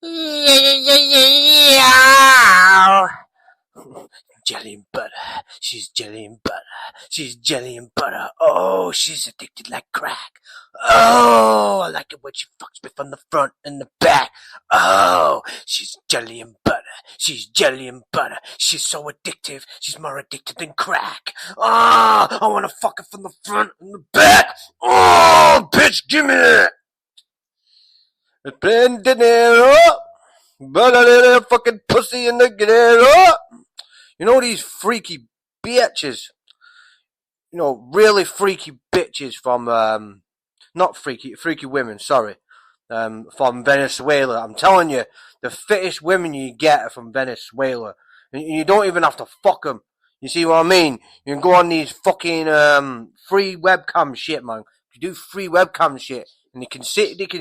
Yeah. Jelly and butter. She's jelly and butter. She's jelly and butter. Oh, she's addicted like crack. Oh, I like it when she fucks me from the front and the back. Oh, she's jelly and butter. She's jelly and butter. She's so addictive. She's more addicted than crack. Oh, I want to fuck her from the front and the back. Oh, bitch, give me that. Prende dinero, but a little fucking pussy in the dinero. You know these freaky bitches. You know, really freaky bitches from not freaky women. Sorry, from Venezuela. I'm telling you, the fittest women you get are from Venezuela. And you don't even have to fuck them. You see what I mean? You can go on these fucking free webcam shit, man. You do free webcam shit, and they can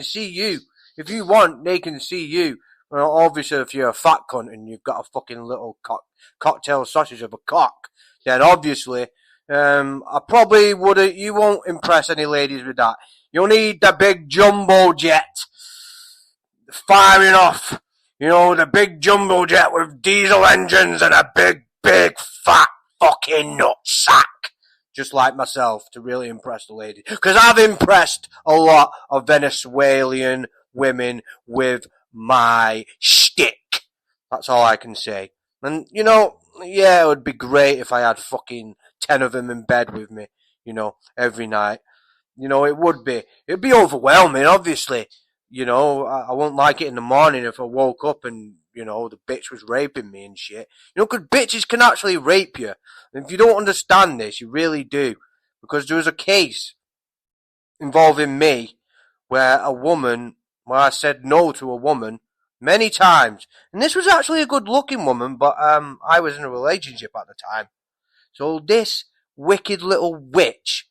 see you. If you want, they can see you. Well, obviously, if you're a fat cunt and you've got a fucking little cocktail sausage of a cock, then obviously, I probably wouldn't. You won't impress any ladies with that. You'll need the big jumbo jet firing off. You know, the big jumbo jet with diesel engines and a big, fat fucking nutsack. Just like myself, to really impress the ladies. Because I've impressed a lot of Venezuelan women with my shtick. That's all I can say. And, you know, yeah, it would be great if I had fucking 10 of them in bed with me, you know, every night. You know, it would be. It'd be overwhelming, obviously. You know, I wouldn't like it in the morning if I woke up and, you know, the bitch was raping me and shit. You know, because bitches can actually rape you. And if you don't understand this, you really do. Because there was a case involving me where I said no to a woman many times. And this was actually a good looking woman, but I was in a relationship at the time. So this wicked little witch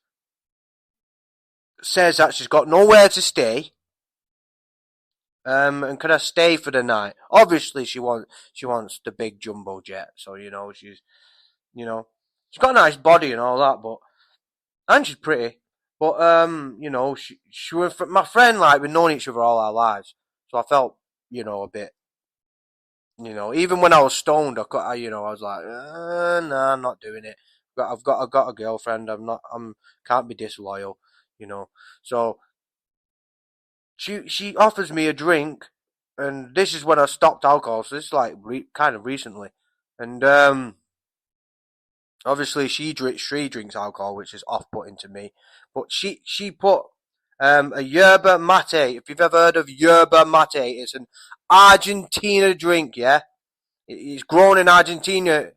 says that she's got nowhere to stay. And could I stay for the night? Obviously, she wants the big jumbo jet. So you know she's got a nice body and all that, and she's pretty. But you know she was my friend. Like we've known each other all our lives, so I felt a bit. Even when I was stoned, I was like, nah, I'm not doing it. I've got a girlfriend. Can't be disloyal. So she offers me a drink, and this is when I stopped alcohol. So this is like kind of recently, and obviously she drinks alcohol, which is off-putting to me. But she put a yerba mate. If you've ever heard of yerba mate, it's an Argentina drink. Yeah, it's grown in Argentina.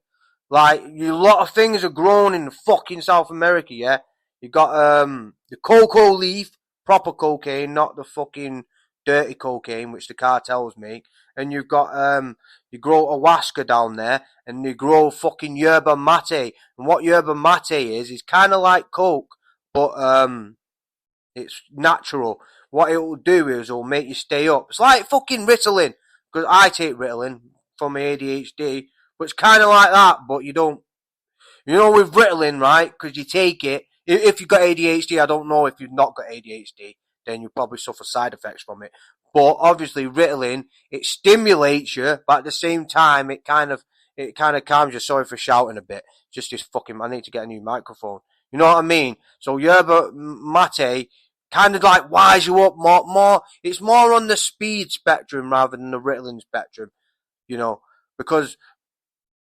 Like a lot of things are grown in fucking South America. Yeah, you got the cocoa leaf, proper cocaine, not the fucking dirty cocaine which the cartels make. And you've got you grow ayahuasca down there, and you grow fucking yerba mate. And what yerba mate is kind of like coke, but it's natural. What it will do is it'll make you stay up. It's like fucking Ritalin, because I take Ritalin for my ADHD, but it's kind of like that, but you don't. With Ritalin, right? Because you take it. If you've got ADHD, I don't know if you've not got ADHD, then you probably suffer side effects from it. But obviously, Ritalin, it stimulates you, but at the same time, it kind of calms you. Sorry for shouting a bit. Just this fucking. I need to get a new microphone. You know what I mean? So yerba mate kind of like wires you up more. It's more on the speed spectrum rather than the Ritalin spectrum. Because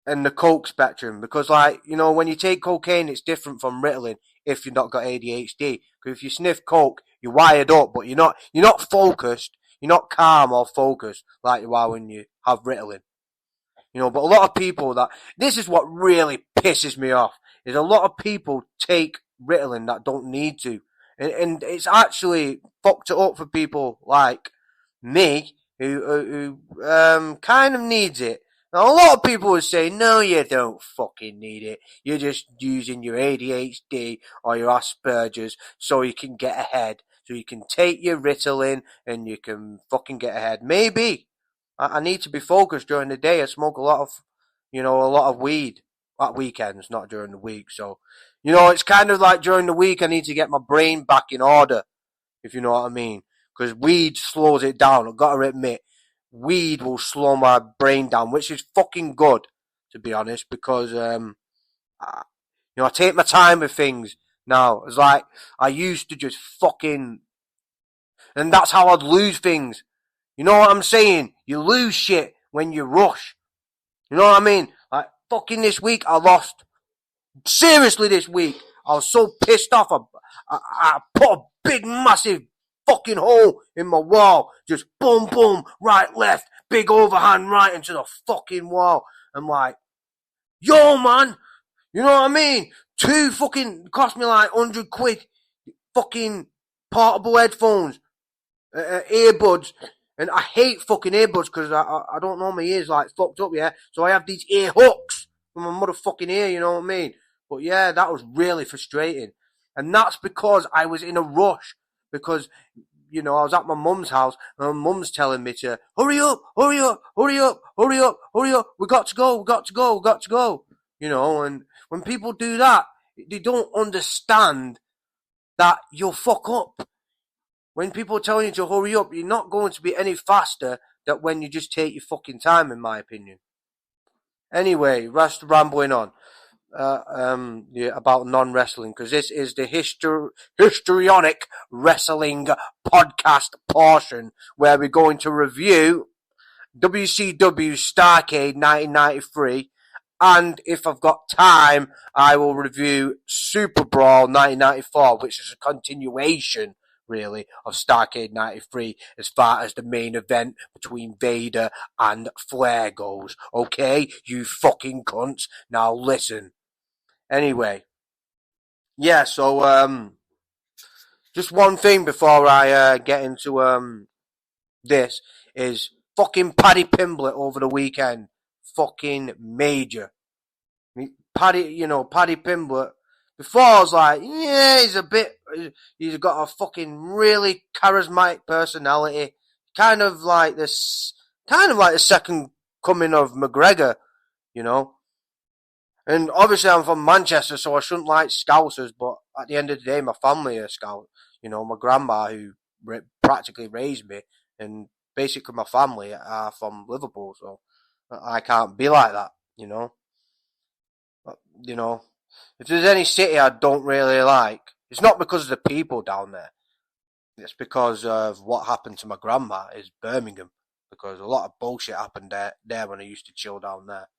and the coke spectrum, because when you take cocaine, it's different from Ritalin if you've not got ADHD. Because if you sniff coke, you're wired up, but you're not focused, you're not calm or focused like you are when you have Ritalin. But a lot of people this is what really pisses me off, is a lot of people take Ritalin that don't need to. And it's actually fucked it up for people like me who kind of needs it. Now, a lot of people would say, no, you don't fucking need it. You're just using your ADHD or your Asperger's so you can get ahead. So you can take your Ritalin and you can fucking get ahead. Maybe. I need to be focused during the day. I smoke a lot of weed at weekends, not during the week. So, it's kind of like during the week I need to get my brain back in order, if you know what I mean. Because weed slows it down, I've got to admit. weed will slow my brain down, which is fucking good, to be honest, because I take my time with things now. It's like I used to just fucking, and that's how I'd lose things. You know what I'm saying? You lose shit when you rush. You know what I mean? Like fucking this week, I lost. Seriously, this week, I was so pissed off. I put a big, massive fucking hole in my wall. Just boom, boom, right, left, big overhand right into the fucking wall. I'm like, yo, man, you know what I mean? Two fucking cost me like £100. Fucking portable headphones, earbuds. And I hate fucking earbuds because I don't know, my ears like fucked up, yeah. So I have these ear hooks for my motherfucking ear, you know what I mean? But yeah, that was really frustrating. And that's because I was in a rush. Because, I was at my mum's house and my mum's telling me to hurry up, hurry up, hurry up, hurry up, hurry up. We got to go, we got to go, we got to go. And when people do that, they don't understand that you'll fuck up. When people are telling you to hurry up, you're not going to be any faster than when you just take your fucking time, in my opinion. Anyway, rest rambling on. About non-wrestling, because this is the histrionic wrestling podcast portion where we're going to review WCW Starcade 1993, and if I've got time, I will review Super Brawl 1994, which is a continuation, really, of Starcade 93 as far as the main event between Vader and Flair goes. Okay, you fucking cunts. Now listen. Anyway, yeah, so, just one thing before I get into this is fucking Paddy Pimblett over the weekend. Fucking major. Paddy Pimblett, before I was like, yeah, he's got a fucking really charismatic personality. Kind of like the second coming of McGregor, you know. And obviously I'm from Manchester, so I shouldn't like Scousers, but at the end of the day, my family are Scout. My grandma, who practically raised me, and basically my family are from Liverpool, so I can't be like that, you know. You know, if there's any city I don't really like, it's not because of the people down there. It's because of what happened to my grandma is Birmingham, because a lot of bullshit happened there when I used to chill down there.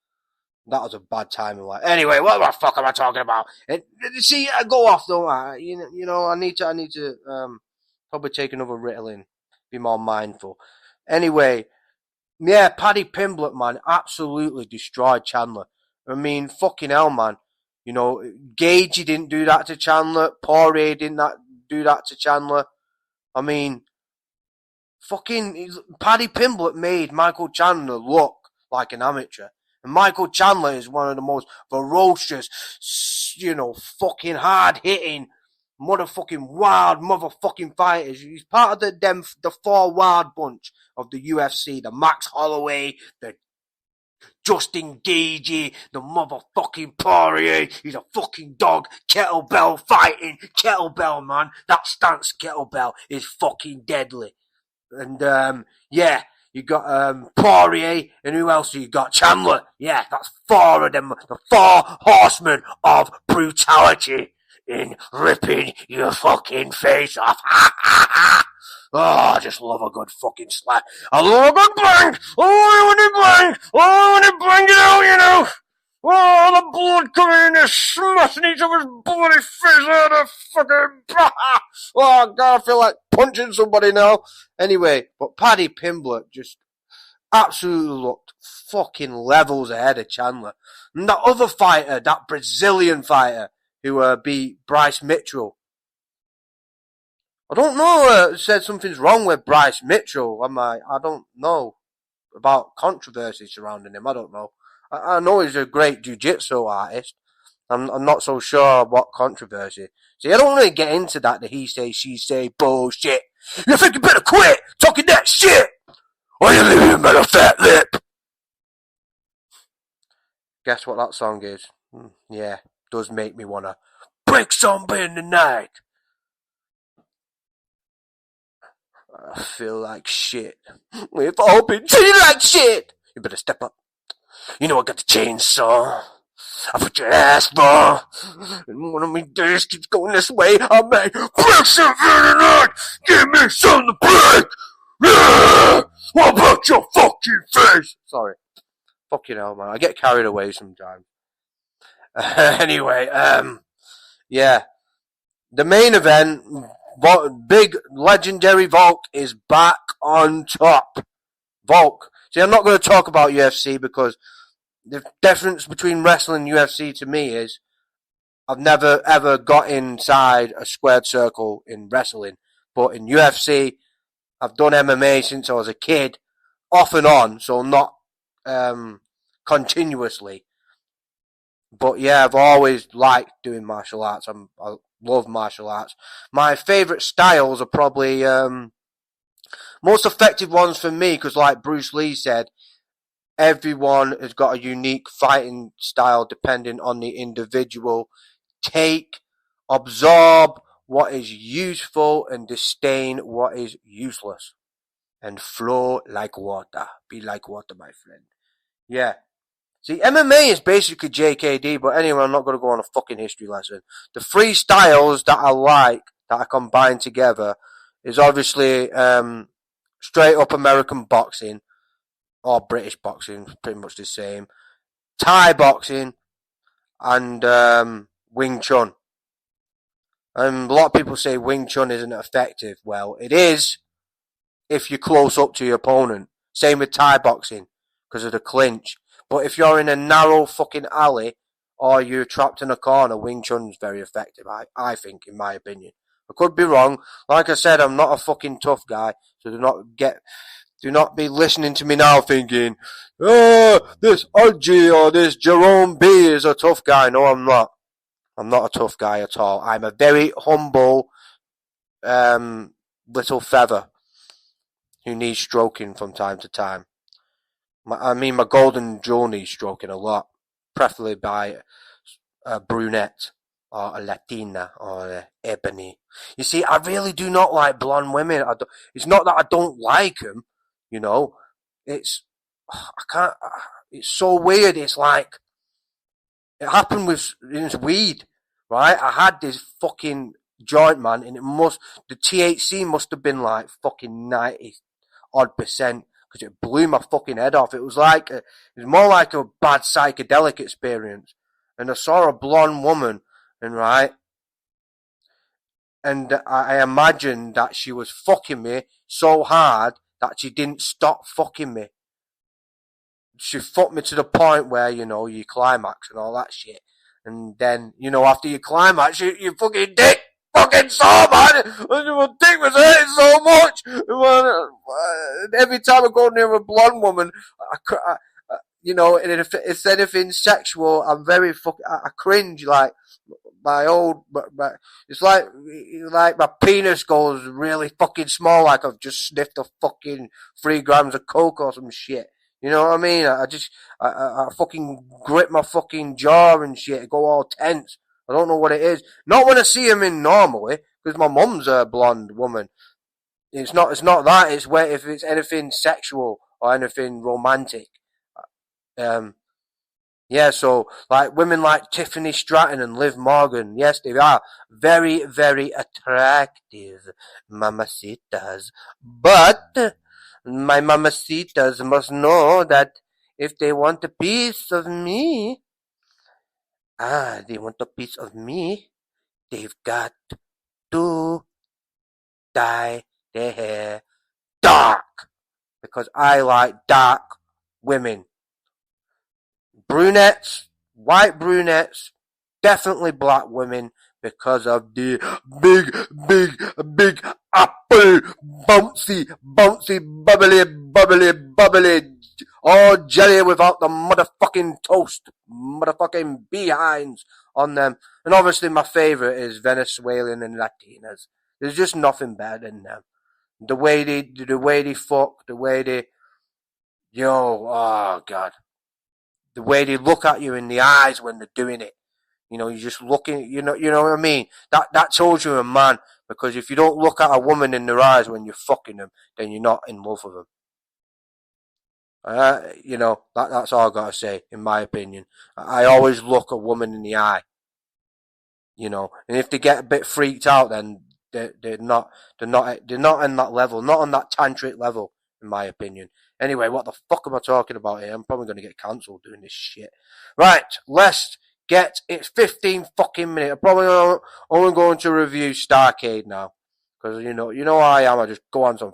That was a bad time in life. Anyway, what the fuck am I talking about? See, I go off though. I need to probably take another Ritalin, be more mindful. Anyway, yeah, Paddy Pimblett, man, absolutely destroyed Chandler. I mean, fucking hell, man. Gagey didn't do that to Chandler. Poirier didn't do that to Chandler. I mean, fucking Paddy Pimblett made Michael Chandler look like an amateur. And Michael Chandler is one of the most ferocious, fucking hard-hitting, motherfucking wild motherfucking fighters. He's part of the four wild bunch of the UFC. The Max Holloway, the Justin Gagey, the motherfucking Poirier. He's a fucking dog. Kettlebell fighting. Kettlebell, man. That stance kettlebell is fucking deadly. And, yeah, you got, Poirier, and who else you got? Chandler. Yeah, that's four of them. The four horsemen of brutality in ripping your fucking face off. Oh, I just love a good fucking slap. I love a good bang. Oh, when it bang. Oh, when it bang it out, Oh, the blood coming in there, smashing each other's bloody face out of fucking... Oh, God, I feel like punching somebody now. Anyway, but Paddy Pimblett just absolutely looked fucking levels ahead of Chandler. And that other fighter, that Brazilian fighter, who beat Bryce Mitchell. I don't know, said something's wrong with Bryce Mitchell. I don't know about controversy surrounding him. I don't know. I know he's a great jiu-jitsu artist. I'm not so sure what controversy. See, I don't really get into that, the he say, she say bullshit. You think you better quit talking that shit? Or you leave him at a fat lip? Guess what that song is? Yeah, does make me wanna break somebody in the night. I feel like shit. We've all been treated like shit. You better step up. You know I got the chainsaw. I put your ass raw. And one of me days keeps going this way. I may break something tonight. Give me something to break. Yeah! What about your fucking face? Sorry. Fucking hell, man. I get carried away sometimes. Anyway, yeah. The main event, big legendary Volk is back on top. Volk. See, I'm not going to talk about UFC because the difference between wrestling and UFC to me is I've never ever got inside a squared circle in wrestling. But in UFC, I've done MMA since I was a kid, off and on, so not continuously. But yeah, I've always liked doing martial arts. I love martial arts. My favourite styles are probably most effective ones for me, because like Bruce Lee said, everyone has got a unique fighting style depending on the individual. Take, absorb what is useful and disdain what is useless. And flow like water. Be like water, my friend. Yeah. See, MMA is basically JKD, but anyway, I'm not going to go on a fucking history lesson. The three styles that I like, that I combine together, is obviously straight up American boxing, or British boxing, pretty much the same. Thai boxing, and Wing Chun. A lot of people say Wing Chun isn't effective. Well, it is if you're close up to your opponent. Same with Thai boxing, because of the clinch. But if you're in a narrow fucking alley, or you're trapped in a corner, Wing Chun's very effective, I think, in my opinion. I could be wrong. Like I said, I'm not a fucking tough guy, so do not be listening to me now thinking, oh, this Odgie or this Jerome B is a tough guy. No, I'm not. I'm not a tough guy at all. I'm a very humble little feather who needs stroking from time to time. My golden jewel needs stroking a lot, preferably by a brunette or a Latina or a ebony. You see, I really do not like blonde women. It's not that I don't like them, you know. It's so weird. It's like it happened with weed, right? I had this fucking joint, man, and the THC must have been like fucking 90% because it blew my fucking head off. It was more like a bad psychedelic experience. And I saw a blonde woman, and I imagined that she was fucking me so hard that she didn't stop fucking me. She fucked me to the point where, you climax and all that shit. And then, after you climax, you fucking dick fucking sore, man. My dick was hurting so much. Every time I go near a blonde woman, and if it's anything sexual, I'm very I cringe, like, it's like my penis goes really fucking small, like I've just sniffed a fucking 3 grams of coke or some shit. You know what I mean? I fucking grip my fucking jaw and shit. I go all tense. I don't know what it is. Not when I see him in normally, because my mum's a blonde woman. It's not that. It's where if it's anything sexual or anything romantic. Yeah, so like women like Tiffany Stratton and Liv Morgan, yes, they are very, very attractive mamacitas. But my mamacitas must know that if they want a piece of me, they've got to dye their hair dark. Because I like dark women. Brunettes, white brunettes, definitely black women, because of the big apple, bouncy, bubbly, all jelly without the motherfucking toast, motherfucking behinds on them. And obviously my favourite is Venezuelan and Latinas. There's just nothing better than them. The way they fuck, oh God. The way they look at you in the eyes when they're doing it. You're just looking, you know what I mean? That tells you a man. Because if you don't look at a woman in their eyes when you're fucking them, then you're not in love with them. That's all I gotta say, in my opinion. I always look a woman in the eye, and if they get a bit freaked out, then they're not in that level, not on that tantric level, in my opinion. Anyway, what the fuck am I talking about here? I'm probably gonna get cancelled doing this shit. Right, let's it's 15 fucking minutes. I'm probably only going to review Starcade now. Because you know how I am, I just go on some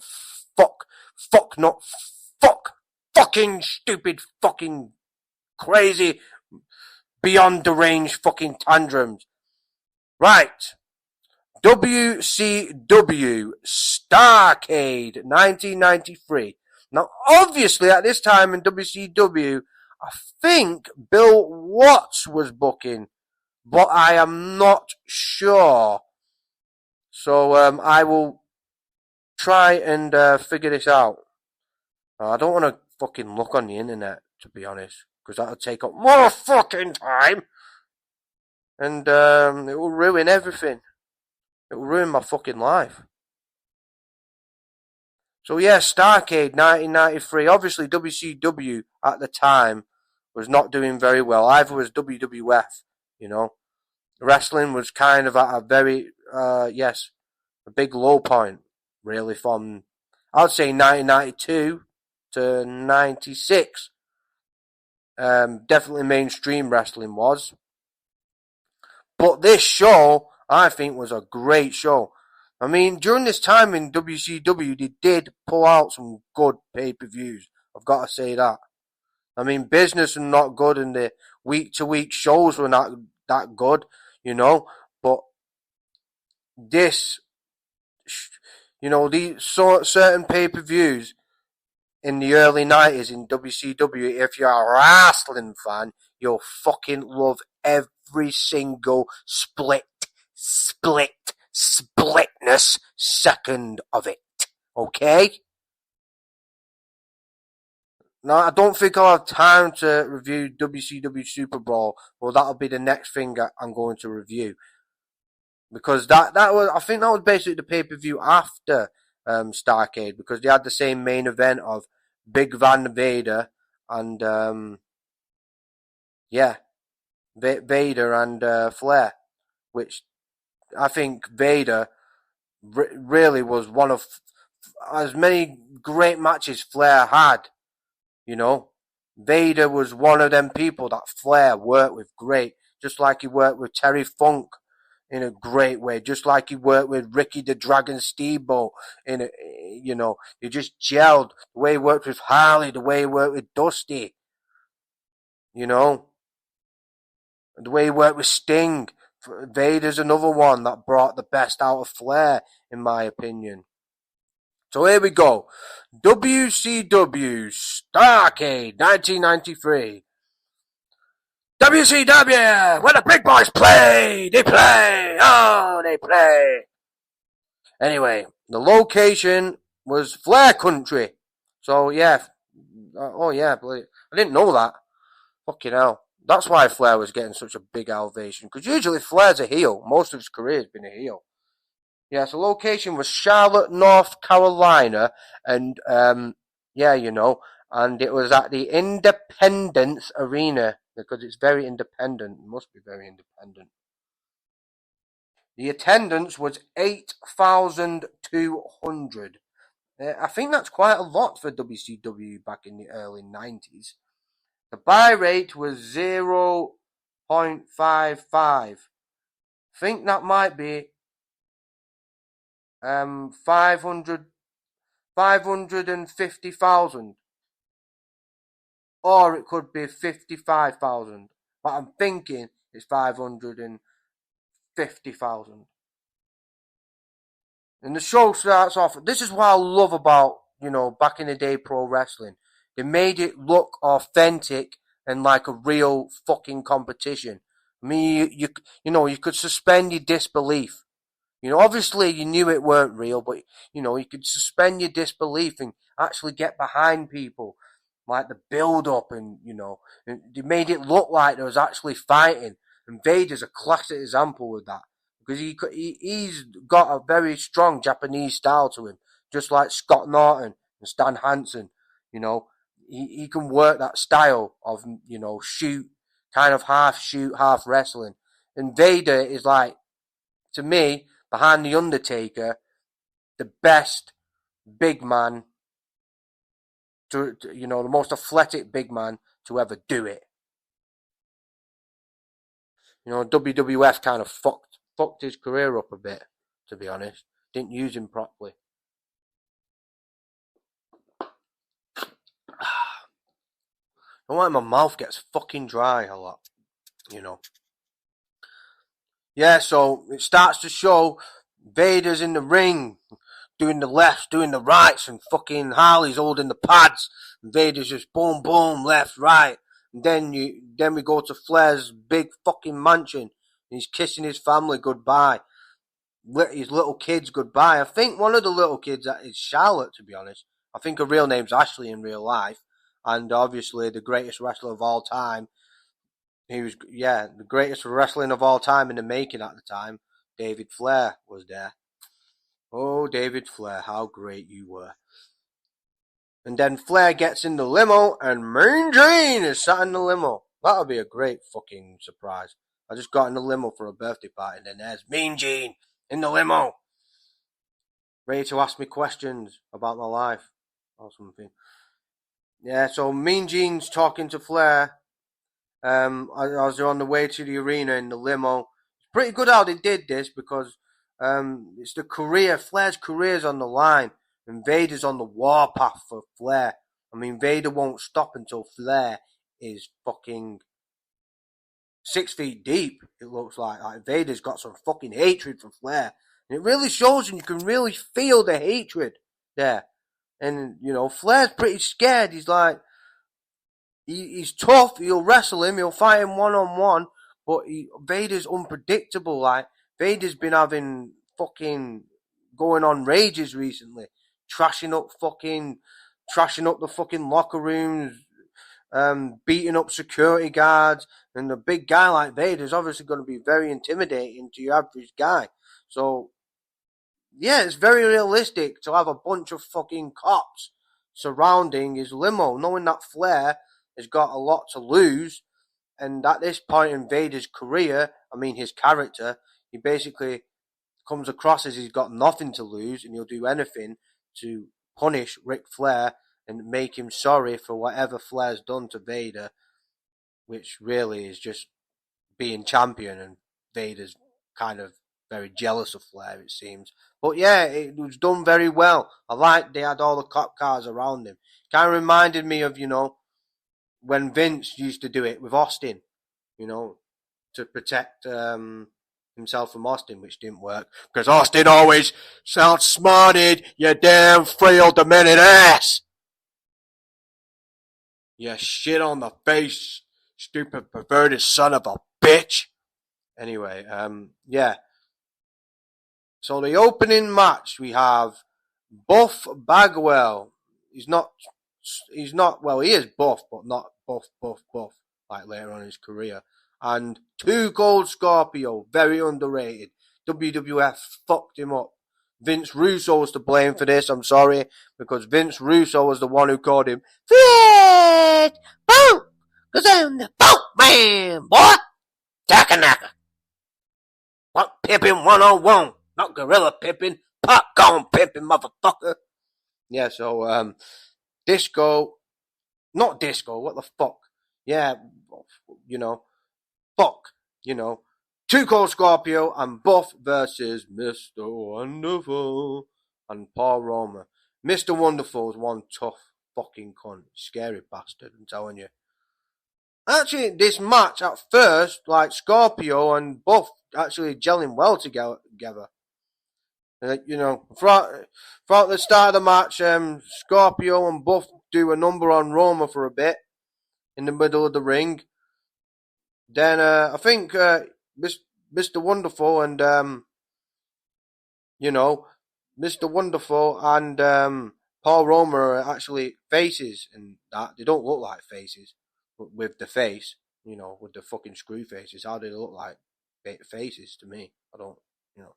fucking stupid, fucking crazy, beyond the range fucking tantrums. Right. WCW Starcade 1993. Now, obviously, at this time in WCW, I think Bill Watts was booking, but I am not sure. So I will try and figure this out. I don't want to fucking look on the internet, to be honest, because that'll take up more fucking time. And it will ruin everything. It will ruin my fucking life. So yeah, Starcade 1993. Obviously, WCW at the time was not doing very well. Either was WWF. Wrestling was kind of at a very a big low point, really, from I'd say 1992 to 96. Definitely mainstream wrestling was. But this show, I think, was a great show. I mean, during this time in WCW, they did pull out some good pay-per-views. I've got to say that. I mean, business was not good, and the week-to-week shows were not that good, But this, these certain pay-per-views in the early 90s in WCW, if you're a wrestling fan, you'll fucking love every single splitness second of it. Okay? Now, I don't think I'll have time to review WCW Super Bowl. Well, that'll be the next thing I'm going to review. Because that was, I think that was basically the pay-per-view after Starcade, because they had the same main event of Big Van Vader and Vader and Flair, which I think Vader really was one of as many great matches Flair had. Vader was one of them people that Flair worked with great, just like he worked with Terry Funk in a great way, just like he worked with Ricky the Dragon Steamboat he just gelled. The way he worked with Harley, the way he worked with Dusty, the way he worked with Sting. Vader's another one that brought the best out of Flair, in my opinion. So here we go. WCW Starcade 1993. WCW, where the big boys play, they play. Oh, they play. Anyway, the location was Flair Country. So yeah, I didn't know that. Fucking hell. That's why Flair was getting such a big elevation. Because usually Flair's a heel. Most of his career has been a heel. Yeah, so location was Charlotte, North Carolina, and and it was at the Independence Arena, because it's very independent. It must be very independent. The attendance was 8,200. I think that's quite a lot for WCW back in the early 90s. The buy rate was 0.55. I think that might be 550,000, or it could be 55,000, but I'm thinking it's 550,000. And the show starts off. This is what I love about back in the day pro wrestling. They made it look authentic and like a real fucking competition. I mean, you could suspend your disbelief. Obviously you knew it weren't real, but you could suspend your disbelief and actually get behind people, like the build up, and they made it look like there was actually fighting. And Vader's a classic example of that, because he's got a very strong Japanese style to him, just like Scott Norton and Stan Hansen. You know, he can work that style of, you know, kind of half shoot, half wrestling. And Vader is like, to me, behind the Undertaker, the best big man to, you know, the most athletic big man to ever do it. You know, WWF kind of fucked his career up a bit, to be honest. Didn't use him properly. I why my mouth gets fucking dry a lot, you know. Yeah, so it starts to show Vader's in the ring, doing the lefts, doing the rights, and fucking Harley's holding the pads. And Vader's just boom, boom, left, right. And then we go to Flair's big fucking mansion. And he's kissing his family goodbye. His little kids goodbye. I think one of the little kids is Charlotte, to be honest. I think her real name's Ashley in real life. And obviously the greatest wrestler of all time. He was, yeah, the greatest wrestling of all time in the making at the time. David Flair was there. Oh, David Flair, how great you were. And then Flair gets in the limo and Mean Gene is sat in the limo. That'll be a great fucking surprise. I just got in the limo for a birthday party and then there's Mean Gene in the limo. Ready to ask me questions about my life or something. Yeah, so Mean Gene's talking to Flair as they're on the way to the arena in the limo. It's pretty good how they did this because it's the career, Flair's career's on the line, and Vader's on the warpath for Flair. I mean, Vader won't stop until Flair is fucking 6 feet deep, it looks like. Like Vader's got some fucking hatred for Flair. And it really shows, and you can really feel the hatred there. And, you know, Flair's pretty scared. He's like, he's tough. He'll wrestle him. He'll fight him one-on-one. But Vader's unpredictable. Like, Vader's been having fucking going on rages recently. Trashing up the fucking locker rooms. Beating up security guards. And a big guy like Vader's obviously going to be very intimidating to your average guy. So, yeah, it's very realistic to have a bunch of fucking cops surrounding his limo, knowing that Flair has got a lot to lose. And at this point in Vader's career, I mean his character, he basically comes across as he's got nothing to lose and he'll do anything to punish Ric Flair and make him sorry for whatever Flair's done to Vader, which really is just being champion, and Vader's kind of very jealous of Flair, it seems. But yeah, it was done very well. I liked they had all the cop cars around him. Kind of reminded me of, you know, when Vince used to do it with Austin, you know, to protect himself from Austin, which didn't work. Because Austin always outsmarted you damn frail demented ass. You shit on the face, stupid perverted son of a bitch. Anyway, yeah. So the opening match we have Buff Bagwell. He's not, well, he is buff, but not buff, like later on in his career. And Two Cold Scorpio, very underrated. WWF fucked him up. Vince Russo was to blame for this, I'm sorry, because Vince Russo was the one who called him Fred Boom, cause I'm the Boat Man, boy. Takanaka. What pimping 101? Not gorilla pimping, popcorn pimping, motherfucker. Yeah, so, not disco, what the fuck? Yeah, you know, fuck, you know. Two Cold Scorpio and Buff versus Mr. Wonderful and Paul Roma. Mr. Wonderful is one tough fucking cunt. Scary bastard, I'm telling you. Actually, this match at first, like Scorpio and Buff actually gelling well together. You know, throughout the start of the match, Scorpio and Buff do a number on Roma for a bit in the middle of the ring. Then I think Mr. Wonderful and you know, Mr. Wonderful and Paul Roma are actually faces, and that they don't look like faces, but with the face, you know, with the fucking screw faces, how do they look like faces to me? I don't. You know,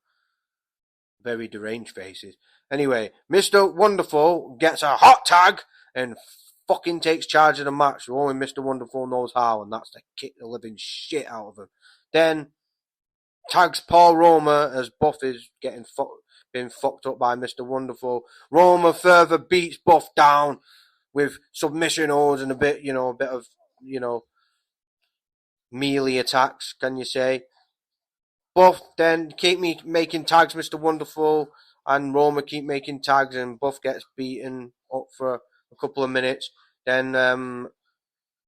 very deranged faces. Anyway, Mr. Wonderful gets a hot tag and fucking takes charge of the match. Only Mr. Wonderful knows how, and that's to kick the living shit out of him. Then tags Paul Roma as Buff is being fucked up by Mr. Wonderful. Roma further beats Buff down with submission holds and a bit of, melee attacks, can you say? Buff then keep making tags, Mr. Wonderful, and Roma keep making tags, and Buff gets beaten up for a couple of minutes. Then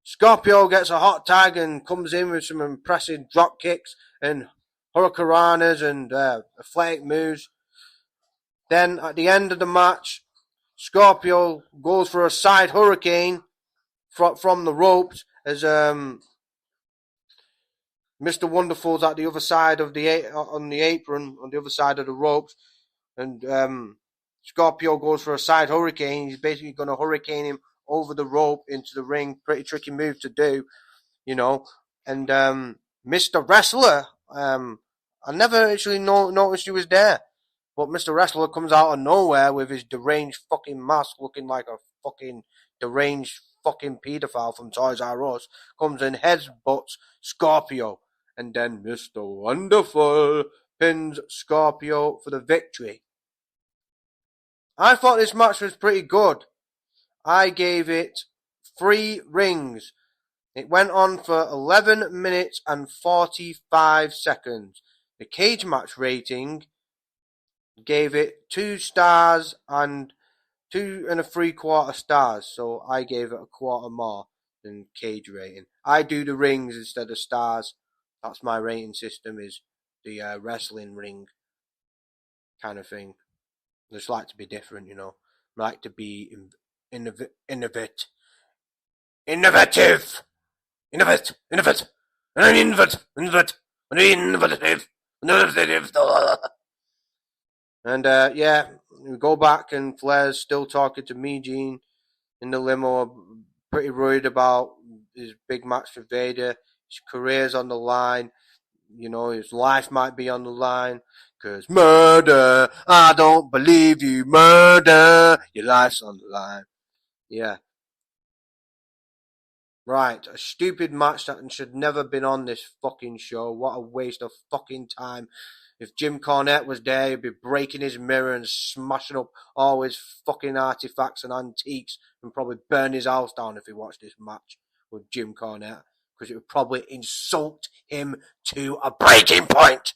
Scorpio gets a hot tag and comes in with some impressive drop kicks and hurricanranas and athletic moves. Then at the end of the match, Scorpio goes for a side hurricane from the ropes as Mr. Wonderful's at the other side of the apron, on the other side of the ropes, and Scorpio goes for a side hurricane. He's basically going to hurricane him over the rope into the ring. Pretty tricky move to do, And Mr. Wrestler, I never actually noticed he was there, but Mr. Wrestler comes out of nowhere with his deranged fucking mask, looking like a fucking deranged fucking paedophile from Toys R Us. Comes and headbutts Scorpio. And then Mr. Wonderful pins Scorpio for the victory. I thought this match was pretty good. I gave it 3 rings. It went on for 11 minutes and 45 seconds. The cage match rating gave it 2 stars and 2 3/4 stars. So I gave it a quarter more than cage rating. I do the rings instead of stars. That's my rating system, is the wrestling ring kind of thing. I just like to be different, I like to be innovative. And we go back and Flair's still talking to Mean in the limo, pretty worried about his big match for Vader. His career's on the line. His life might be on the line. 'Cause murder, I don't believe you. Murder, your life's on the line. Yeah. Right, a stupid match that should never have been on this fucking show. What a waste of fucking time. If Jim Cornette was there, he'd be breaking his mirror and smashing up all his fucking artifacts and antiques and probably burn his house down if he watched this match with Jim Cornette, because it would probably insult him to a breaking point.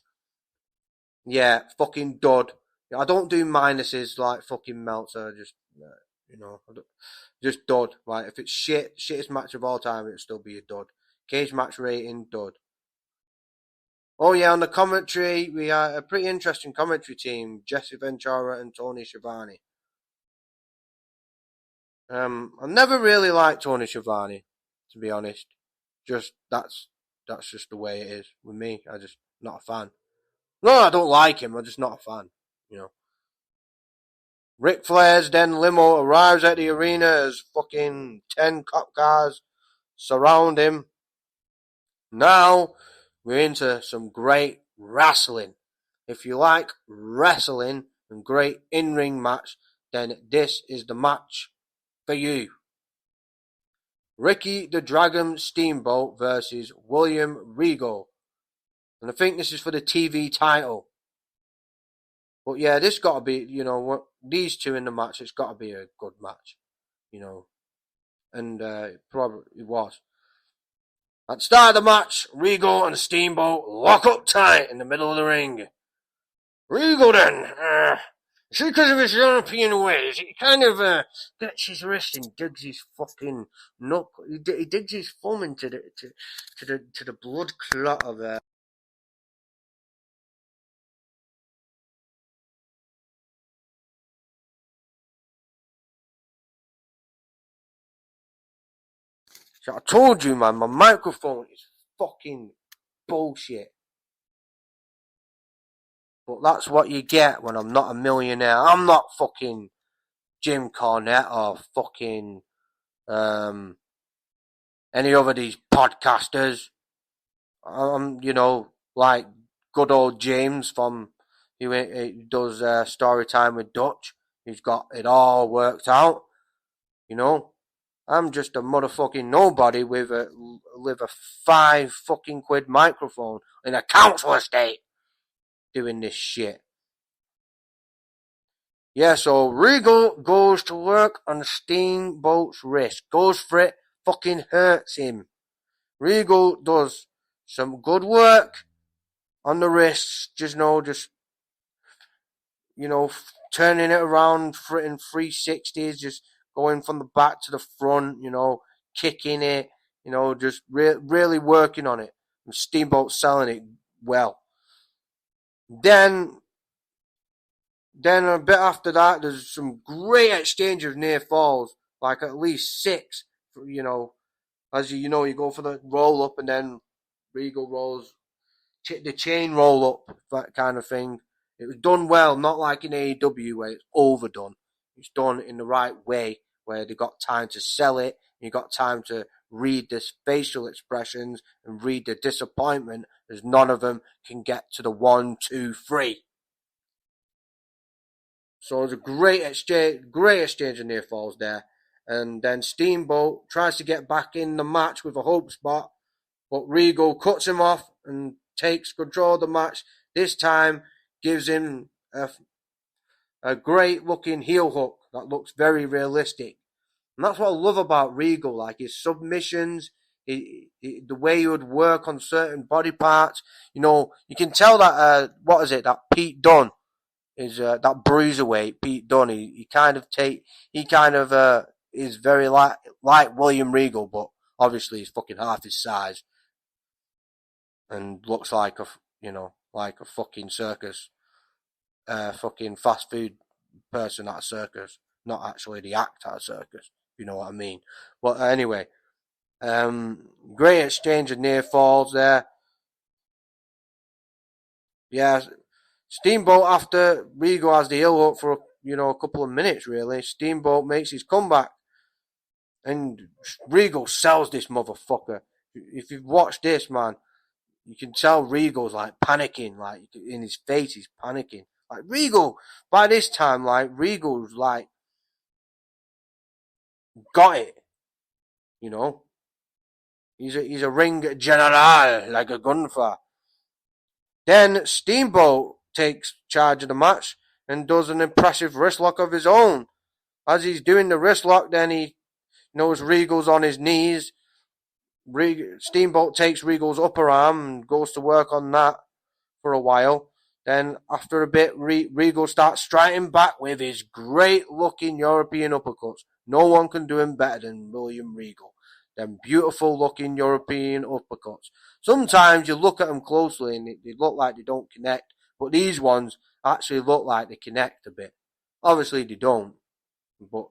Yeah, fucking dud. I don't do minuses like fucking Meltzer. Just, just dud. Like, if it's shittest match of all time, it'll still be a dud. Cage match rating, dud. Oh yeah, on the commentary, we had a pretty interesting commentary team: Jesse Ventura and Tony Schiavone. I never really liked Tony Schiavone, to be honest. Just that's just the way it is with me. I'm just not a fan. No, I don't like him. I'm just not a fan. Ric Flair's then limo arrives at the arena as fucking 10 cop cars surround him. Now we're into some great wrestling. If you like wrestling and great in-ring match, then this is the match for you. Ricky the Dragon Steamboat versus William Regal. And I think this is for the TV title. But yeah, this got to be, these two in the match, it's got to be a good match, And it probably was. At the start of the match, Regal and Steamboat lock up tight in the middle of the ring. Regal then, it's because of his European ways, he kind of gets his wrist and digs his fucking knuckle. He digs his thumb into the blood clot of So I told you, man, my microphone is fucking bullshit. But that's what you get when I'm not a millionaire. I'm not fucking Jim Cornette or fucking any of these podcasters. I'm, like good old James from He does story time with Dutch. He's got it all worked out. You know, I'm just a motherfucking nobody with a £5 microphone in a council estate doing this shit. Yeah, so Regal goes to work on Steamboat's wrist. Goes for it, fucking hurts him. Regal does some good work on the wrists, turning it around in 360s, just going from the back to the front, kicking it, just really working on it. And Steamboat selling it well. Then a bit after that, there's some great exchange of near falls, like at least 6. As you go for the roll up, and then Regal rolls the chain roll up, that kind of thing. It was done well, not like in AEW where it's overdone. It's done in the right way, where they got time to sell it, and you got time to read the facial expressions and read the disappointment, as none of them can get to the 1, 2, 3. So it's a great exchange of near falls there. And then Steamboat tries to get back in the match with a hope spot, but Regal cuts him off and takes control of the match. This time gives him a great looking heel hook that looks very realistic. And that's what I love about Regal, like his submissions, the way he would work on certain body parts. You can tell that, that Pete Dunne is that bruiserweight Pete Dunne. He kind of is very like William Regal, but obviously he's fucking half his size and looks like a fucking circus, fucking fast food person at a circus, not actually the act at a circus. You know what I mean? But anyway, great exchange of near falls there. Yeah, Steamboat, after Regal has the heel hook for a couple of minutes, really, Steamboat makes his comeback, and Regal sells this motherfucker. If you've watched this, man, you can tell Regal's like panicking, like in his face, he's panicking. Like Regal, by this time, like Regal's like got it, you know. He's a ring general, like a gunfer. Then Steamboat takes charge of the match and does an impressive wrist lock of his own. As he's doing the wrist lock, then he knows Regal's on his knees. Steamboat takes Regal's upper arm and goes to work on that for a while. Then after a bit, Regal starts striking back with his great-looking European uppercuts. No one can do him better than William Regal. Them beautiful-looking European uppercuts. Sometimes you look at them closely and they look like they don't connect, but these ones actually look like they connect a bit. Obviously they don't, but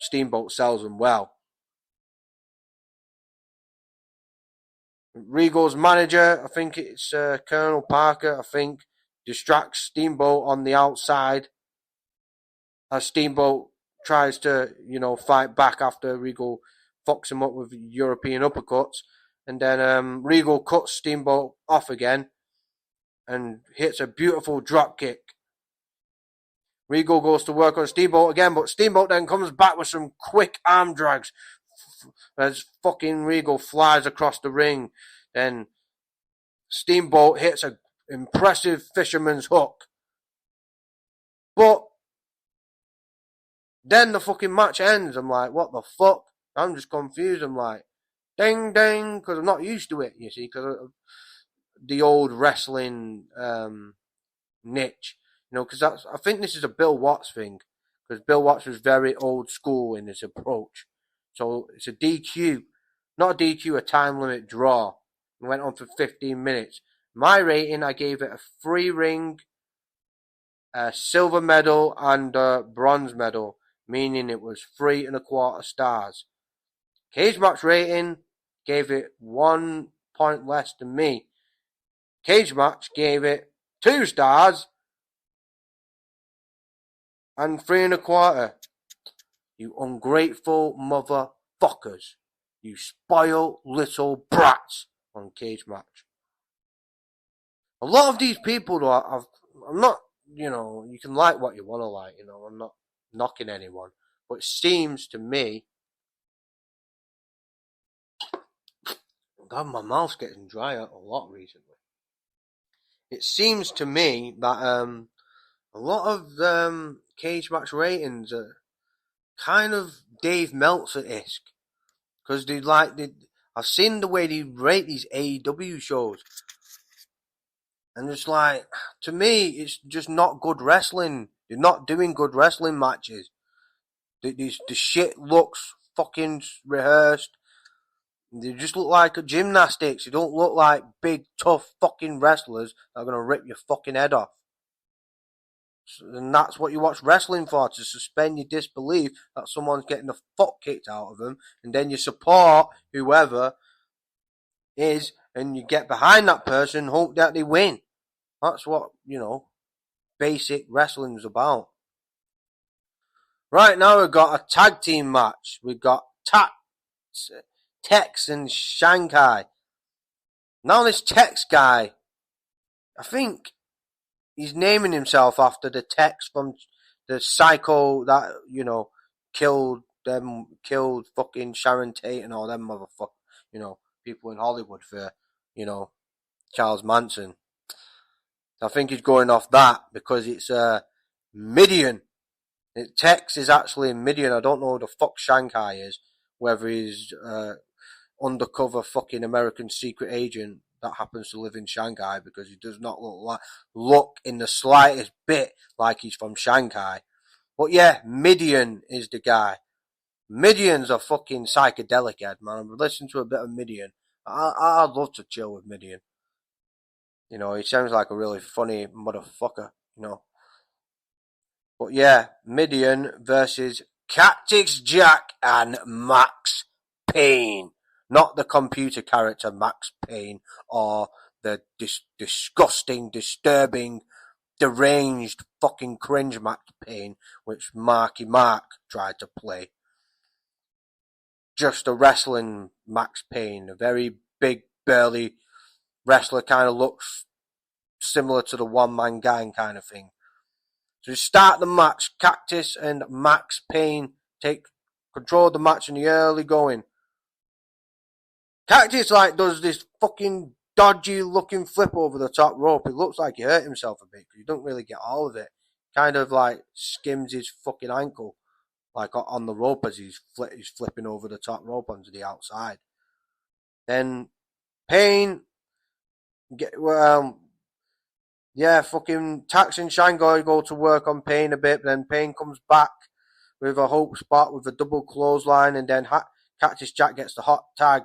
Steamboat sells them well. Regal's manager, I think it's Colonel Parker, distracts Steamboat on the outside as Steamboat tries to, fight back after Regal fucks him up with European uppercuts. And then Regal cuts Steamboat off again and hits a beautiful drop kick. Regal goes to work on Steamboat again, but Steamboat then comes back with some quick arm drags as fucking Regal flies across the ring. Then Steamboat hits an impressive fisherman's hook. But then the fucking match ends. I'm like, what the fuck? I'm just confused. I'm like, ding, ding, because I'm not used to it, you see, because of the old wrestling niche. Because I think this is a Bill Watts thing, because Bill Watts was very old school in his approach. So it's a DQ, not a DQ, a time limit draw. It went on for 15 minutes. My rating, I gave it a 3-ring, a silver medal, and a bronze medal, meaning it was 3.25 stars. Cage Match rating gave it 1 point less than me. Cage Match gave it 2 stars and 3.25. You ungrateful motherfuckers. You spoiled little brats on Cage Match. A lot of these people, though, I'm not, you can like what you want to like, I'm not knocking anyone. But it seems to me, God, my mouth's getting drier a lot recently. It seems to me that a lot of cage match ratings are kind of Dave Meltzer-esque. Because I've seen the way they rate these AEW shows. And it's like, to me, it's just not good wrestling. They're not doing good wrestling matches. The shit looks fucking rehearsed. They just look like gymnastics. They don't look like big, tough fucking wrestlers that are going to rip your fucking head off. And that's what you watch wrestling for, to suspend your disbelief that someone's getting the fuck kicked out of them, and then you support whoever is, and you get behind that person and hope that they win. That's what, basic wrestling's about. Right now we've got a tag team match. We've got Tex and Shanghai. Now this Tex guy, I think he's naming himself after the Tex from the psycho that, killed fucking Sharon Tate and all them motherfuckers, people in Hollywood for, Charles Manson. I think he's going off that because it's Midian. Tex is actually in Midian. I don't know who the fuck Shanghai is. Whether he's undercover fucking American secret agent that happens to live in Shanghai, because he does not look in the slightest bit like he's from Shanghai. But yeah, Midian is the guy. Midian's a fucking psychedelic head, man. I've listened to a bit of Midian. I'd love to chill with Midian. He sounds like a really funny motherfucker, But yeah, Midian versus Cactus Jack and Max Payne. Not the computer character Max Payne, or the disgusting, disturbing, deranged, fucking cringe Max Payne, which Marky Mark tried to play. Just a wrestling Max Payne, a very big, burly wrestler, kind of looks similar to the one-man gang kind of thing. So to start the match, Cactus and Max Payne take control of the match in the early going. Cactus does this fucking dodgy looking flip over the top rope. It looks like he hurt himself a bit because you don't really get all of it. Kind of skims his fucking ankle on the rope as he's flipping over the top rope onto the outside. Then Payne fucking Tax and Shanghai go to work on Payne a bit, but then Payne comes back with a hope spot with a double clothesline, and then Cactus Jack gets the hot tag.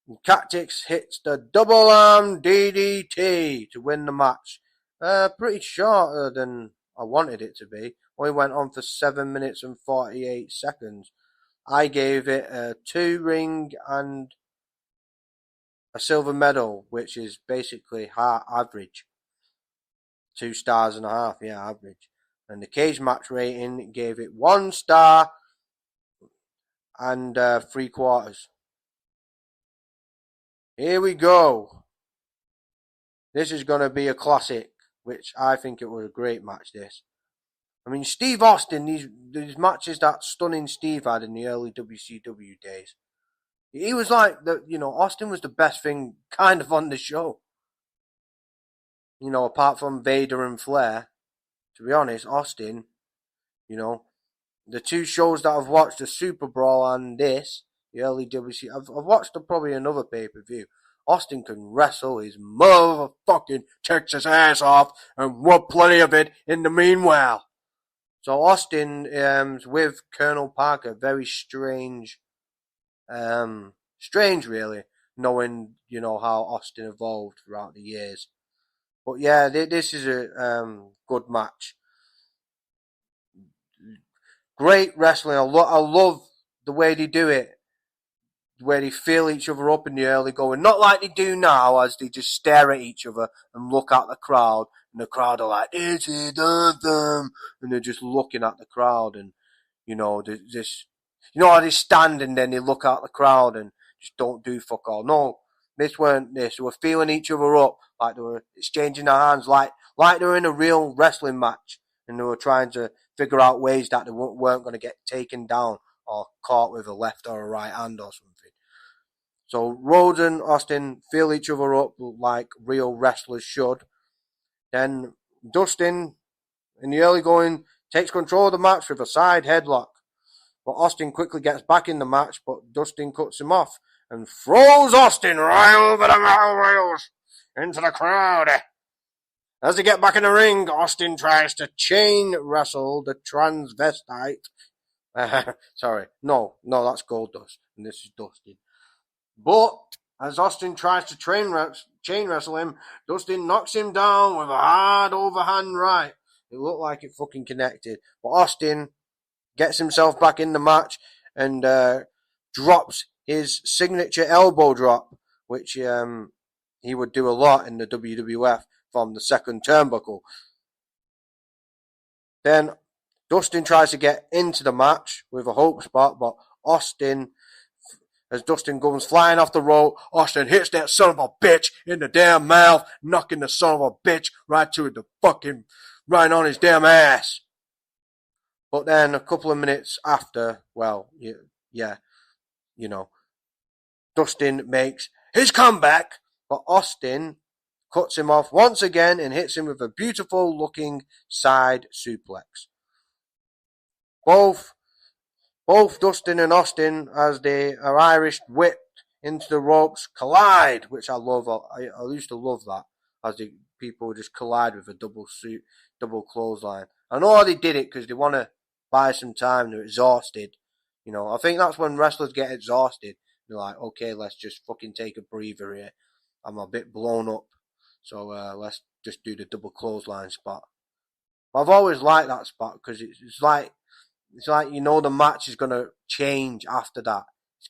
And Cactus hits the double arm DDT to win the match. Pretty shorter than I wanted it to be. Only went on for 7 minutes and 48 seconds. I gave it a 2 ring and a silver medal, which is basically average. 2.5 stars, yeah, average. And the cage match rating gave it 1 star and 3/4. Here we go. This is going to be a classic, which I think it was a great match, this. I mean, Steve Austin, these matches that Stunning Steve had in the early WCW days. He was Austin was the best thing kind of on the show. Apart from Vader and Flair. To be honest, Austin, the 2 shows that I've watched, the Super Brawl and this, the early WC, I've watched probably another pay-per-view. Austin can wrestle his motherfucking Texas ass off, and want plenty of it in the meanwhile. So Austin with Colonel Parker, very strange really, knowing, how Austin evolved throughout the years. But yeah, this is a good match. Great wrestling. I love the way they do it. Where they feel each other up in the early going. Not like they do now, as they just stare at each other and look at the crowd. And the crowd are like, "This is them," and they're just looking at the crowd. And, how they stand and then they look at the crowd and just don't do fuck all. No, this weren't this. They were feeling each other up. Like they were exchanging their hands like like they were in a real wrestling match and they were trying to figure out ways that they weren't going to get taken down or caught with a left or a right hand or something. So Rhodes and Austin feel each other up like real wrestlers should. Then Dustin, in the early going, takes control of the match with a side headlock. But Austin quickly gets back in the match, but Dustin cuts him off and throws Austin right over the metal rails into the crowd. As they get back in the ring, Austin tries to chain wrestle the transvestite. Sorry, no, that's Goldust, and this is Dustin. But as Austin tries to chain wrestle him, Dustin knocks him down with a hard overhand right. It looked like it fucking connected, but Austin gets himself back in the match and drops his signature elbow drop, which he would do a lot in the WWF from the second turnbuckle. Then Dustin tries to get into the match with a hope spot, but Austin, as Dustin comes flying off the rope, Austin hits that son of a bitch in the damn mouth, knocking the son of a bitch right to the fucking, right on his damn ass. But then a couple of minutes after, Dustin makes his comeback, but Austin cuts him off once again and hits him with a beautiful looking side suplex. Both Dustin and Austin, as they are Irish whipped into the ropes, collide, which I love. I used to love that, as the people just collide with a double clothesline. I know they did it because they want to buy some time. They're exhausted. I think that's when wrestlers get exhausted. They're like, okay, let's just fucking take a breather here. I'm a bit blown up, so let's just do the double clothesline spot. I've always liked that spot because it's like the match is gonna change after that. It's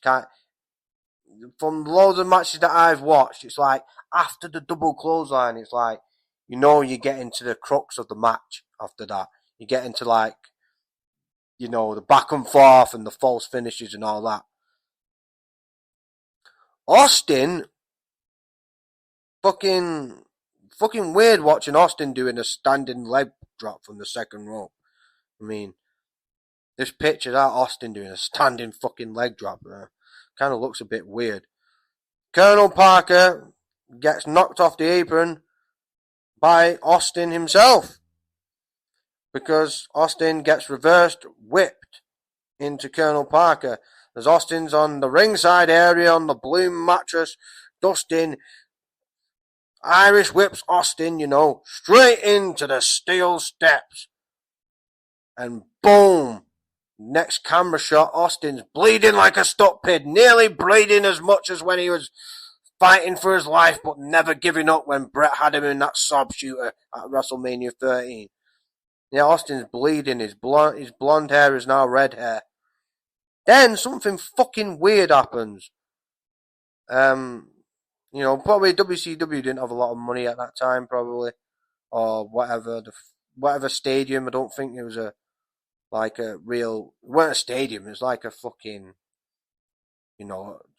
from loads of matches that I've watched, it's like after the double clothesline, it's like you get into the crux of the match after that. You get into the back and forth and the false finishes and all that. Austin, fucking weird watching Austin doing a standing leg drop from the second rope. I mean, this picture that Austin doing a standing fucking leg drop kind of looks a bit weird. Colonel Parker gets knocked off the apron by Austin himself because Austin gets reversed whipped into Colonel Parker. As Austin's on the ringside area on the blue mattress, Dustin Irish whips Austin, straight into the steel steps. And boom! Next camera shot, Austin's bleeding like a stuck pig, nearly bleeding as much as when he was fighting for his life, but never giving up when Bret had him in that sob shooter at WrestleMania 13. Yeah, Austin's bleeding. His blonde hair is now red hair. Then something fucking weird happens. Probably WCW didn't have a lot of money at that time, probably, or whatever stadium. I don't think it was it wasn't a stadium. It was like a fucking,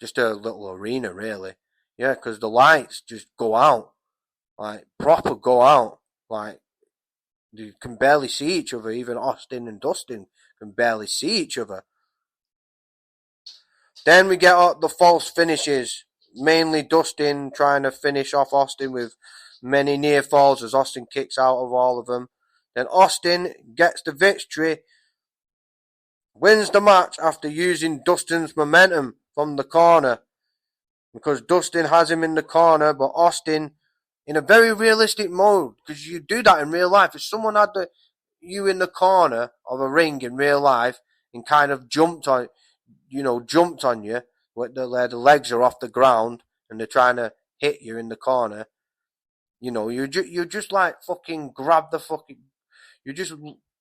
just a little arena, really. Yeah, because the lights just go out, like proper go out, like you can barely see each other. Even Austin and Dustin can barely see each other. Then we get the false finishes, mainly Dustin trying to finish off Austin with many near falls as Austin kicks out of all of them. Then Austin gets the victory, wins the match after using Dustin's momentum from the corner, because Dustin has him in the corner, but Austin, in a very realistic mode, because you do that in real life. If someone had you in the corner of a ring in real life and kind of jumped on you, where the legs are off the ground and they're trying to hit you in the corner, you just like fucking grab the fucking, you just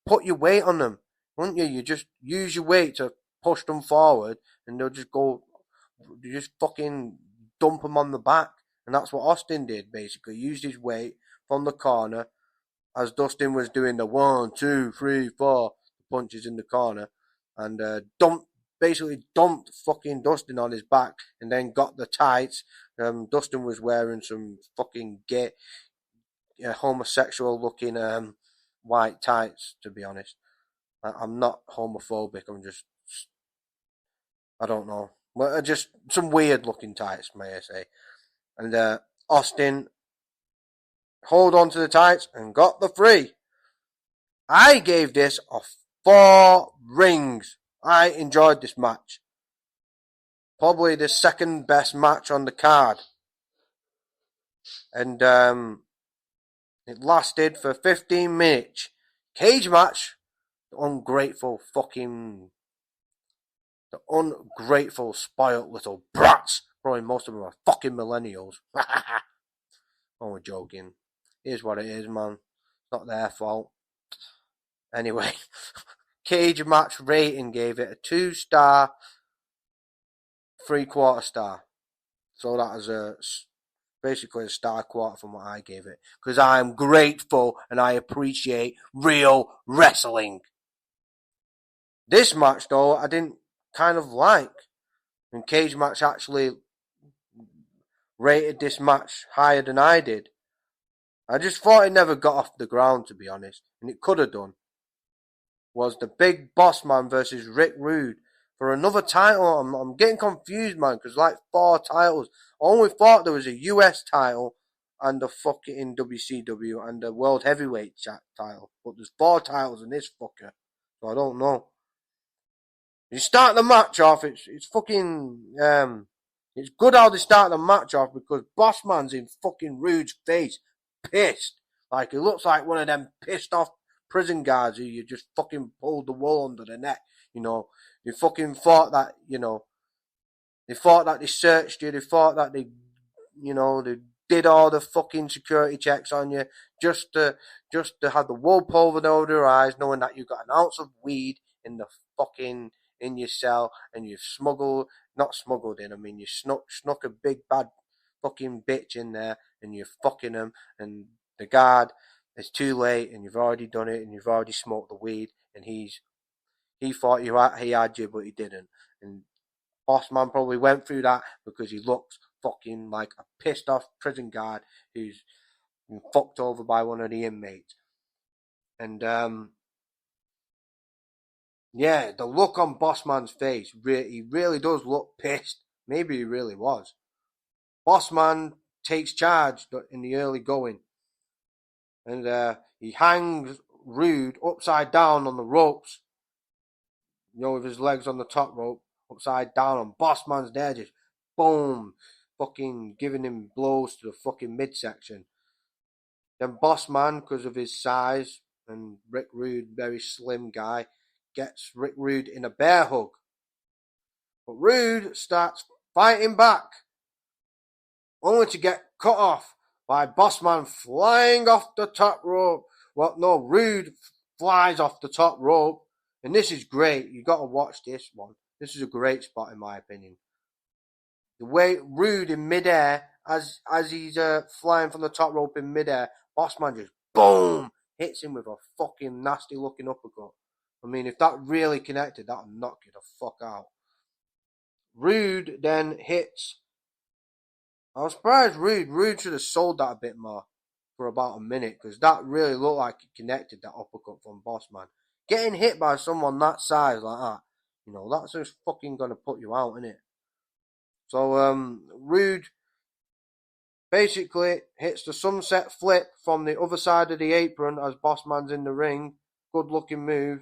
put your weight on them, wouldn't you? You just use your weight to push them forward and they'll just go, you just fucking dump them on the back. And that's what Austin did, basically. Used his weight from the corner as Dustin was doing the 1, 2, 3, 4 punches in the corner, and basically dumped fucking Dustin on his back and then got the tights. Dustin was wearing some fucking homosexual looking white tights, to be honest. I'm not homophobic, I don't know. Well, just some weird looking tights, may I say. And Austin hold on to the tights and got the 3. I gave this a 4 rings. I enjoyed this match. Probably the second best match on the card. And it lasted for 15 minutes. Cage match. The ungrateful, spoilt little brats. Probably most of them are fucking millennials. Oh, we're joking. Here's what it is, man. It's not their fault. Anyway, cage match rating gave it a 2-star, 3/4 star. So that is basically a star quarter from what I gave it. Because I'm grateful and I appreciate real wrestling. This match, though, I didn't kind of like. And Cage Match actually rated this match higher than I did. I just thought it never got off the ground, to be honest. And it could have done. Was the Big Boss Man versus Rick Rude for another title. I'm getting confused, man, because like 4 titles. I only thought there was a US title and a fucking WCW and a World Heavyweight title. But there's 4 titles in this fucker. So I don't know. You start the match off, it's fucking, it's good how they start the match off because Bossman's in fucking Rude's face, pissed. Like, it looks like one of them pissed off prison guards who you just fucking pulled the wool under the neck, you know. They fucking thought that, you know, they thought that they searched you, they thought that they, you know, they did all the fucking security checks on you just to have the wool pulled over their eyes, knowing that you got an ounce of weed in the fucking in your cell and you've not smuggled in, I mean you snuck a big bad fucking bitch in there and you're fucking them and the guard, it's too late and you've already done it and you've already smoked the weed and he thought he had you but he didn't. And Bossman probably went through that because he looks fucking like a pissed off prison guard who's been fucked over by one of the inmates. And yeah, the look on Bossman's face, he really does look pissed. Maybe he really was. Bossman takes charge in the early going. And he hangs Rude upside down on the ropes. You know, with his legs on the top rope, upside down, and Bossman's there just, boom, fucking giving him blows to the fucking midsection. Then Bossman, because of his size, and Rick Rude, very slim guy, gets Rick Rude in a bear hug. But Rude starts fighting back, only to get cut off by Bossman flying off the top rope. Well, no, Rude flies off the top rope, and this is great. You got to watch this one. This is a great spot in my opinion. The way Rude in midair, as he's flying from the top rope in midair, Bossman just boom hits him with a fucking nasty looking uppercut. I mean, if that really connected, that'll knock you the fuck out. Rude then hits. I was surprised Rude should have sold that a bit more for about a minute because that really looked like it connected, that uppercut from Bossman. Getting hit by someone that size like that, you know, that's just fucking gonna put you out, innit? So Rude basically hits the sunset flip from the other side of the apron as Bossman's in the ring. Good looking move.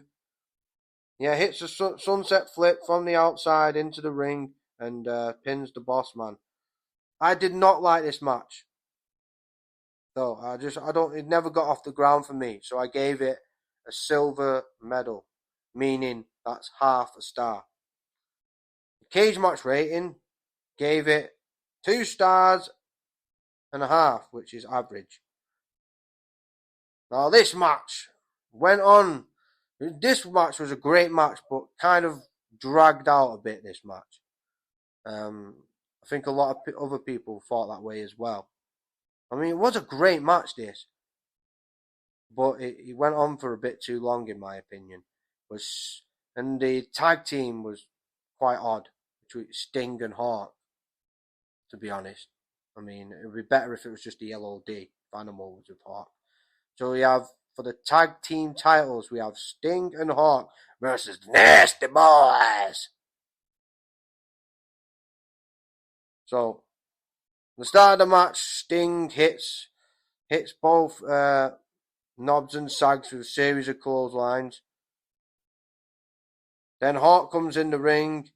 Yeah, hits the sunset flip from the outside into the ring and pins the Bossman. I did not like this match. So it never got off the ground for me. So I gave it a silver medal, meaning that's half a star. The cage match rating gave it 2 stars and a half, which is average. Now this match went on. This match was a great match, but kind of dragged out a bit. This match, I think a lot of other people thought that way as well. I mean, it was a great match, this, but it went on for a bit too long, in my opinion. And the tag team was quite odd between Sting and Hart. To be honest, I mean, it would be better if it was just the LOD. animals with Hawk. So we have, for the tag team titles, we have Sting and Hawk versus Nasty Boys. So, the start of the match, Sting hits both Knobs and Sags with a series of clotheslines. Then Hawk comes in the ring,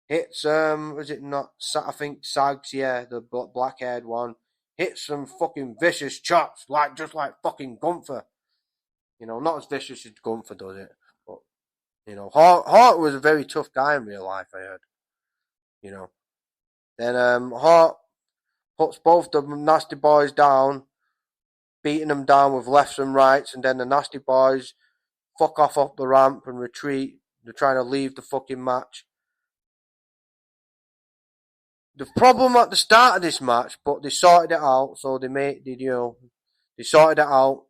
hits was it not? I think Sags, yeah, the black-haired one, hits some fucking vicious chops, just like fucking Gunther. You know, not as vicious as Gunther does it, but you know, Hawk was a very tough guy in real life. I heard. You know, then Hawk puts both the Nasty Boys down, beating them down with lefts and rights, and then the Nasty Boys fuck off up the ramp and retreat. They're trying to leave the fucking match. The problem at the start of this match, but they sorted it out, so they sorted it out.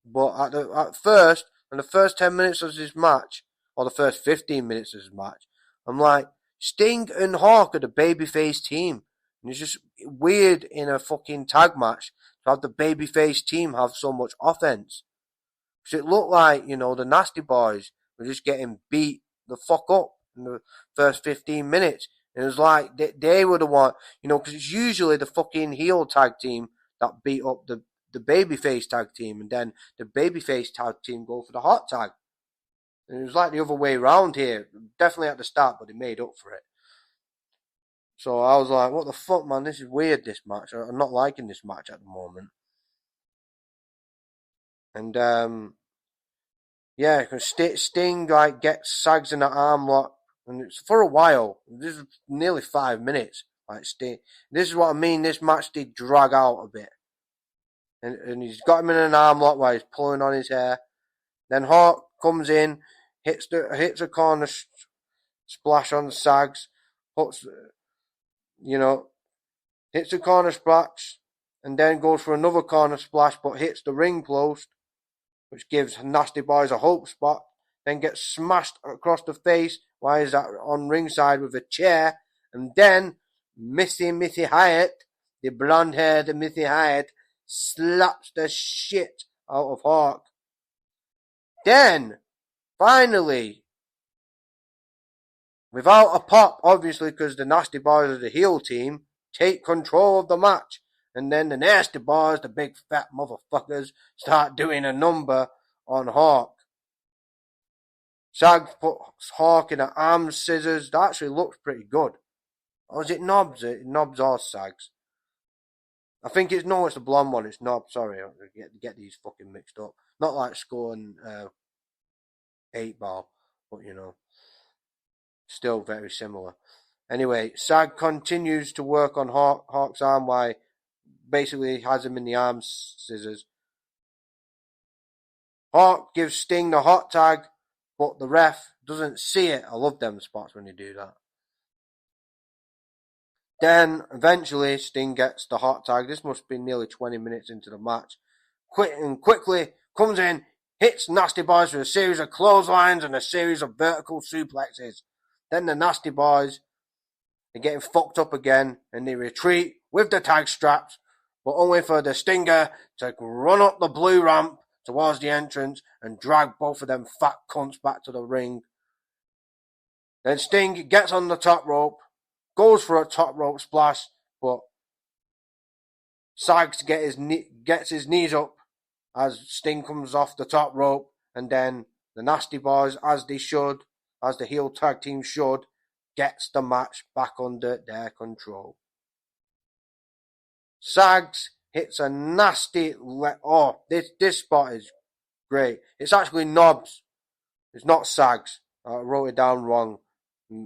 But at first, in the first 10 minutes of this match, or the first 15 minutes of this match, I'm like, Sting and Hawk are the babyface team. And it's just weird in a fucking tag match to have the babyface team have so much offense. Because it looked like, you know, the Nasty Boys were just getting beat the fuck up in the first 15 minutes. And it was like they were the one, you know, because it's usually the fucking heel tag team that beat up the babyface tag team, and then the babyface tag team go for the hot tag. And it was like the other way around here. Definitely at the start, but they made up for it. So I was like, what the fuck, man? This is weird, this match. I'm not liking this match at the moment. And, yeah, because Sting, like, gets Sags in the arm lock. And it's for a while. This is nearly 5 minutes. Like, Sting. This is what I mean. This match did drag out a bit. And he's got him in an arm lock while he's pulling on his hair. Then Hawk comes in, hits a corner splash on Sags, hits a corner splash, and then goes for another corner splash, but hits the ring post, which gives Nasty Boys a hope spot. Then gets smashed across the face while he's on ringside with a chair, and then Missy Hyatt, the blonde-haired Missy Hyatt, slaps the shit out of Hawk. Then, finally, without a pop, obviously, because the Nasty Boys are the heel team, take control of the match. And then the Nasty Boys, the big fat motherfuckers, start doing a number on Hawk. Sags puts Hawk in an arm scissors. That actually looks pretty good. Or is it Knobs? Knobs or Sags? I think it's the blonde one. It's Knobs. Sorry, I get these fucking mixed up. Not like Skull and 8-Ball, but you know, still very similar. Anyway, Sag continues to work on Hawk's arm while basically has him in the arm scissors. Hawk gives Sting the hot tag, but the ref doesn't see it. I love them spots when you do that. Then, eventually, Sting gets the hot tag. This must be nearly 20 minutes into the match. Quickly comes in, hits Nasty Boys with a series of clotheslines and a series of vertical suplexes. Then the Nasty Boys are getting fucked up again, and they retreat with the tag straps, but only for the Stinger to run up the blue ramp towards the entrance and drag both of them fat cunts back to the ring. Then Sting gets on the top rope, goes for a top rope splash, but Sags gets his knees up as Sting comes off the top rope, and then the Nasty Boys, as the heel tag team should, gets the match back under their control. Sags hits a nasty this spot is great. It's actually Knobs. It's not Sags. I wrote it down wrong.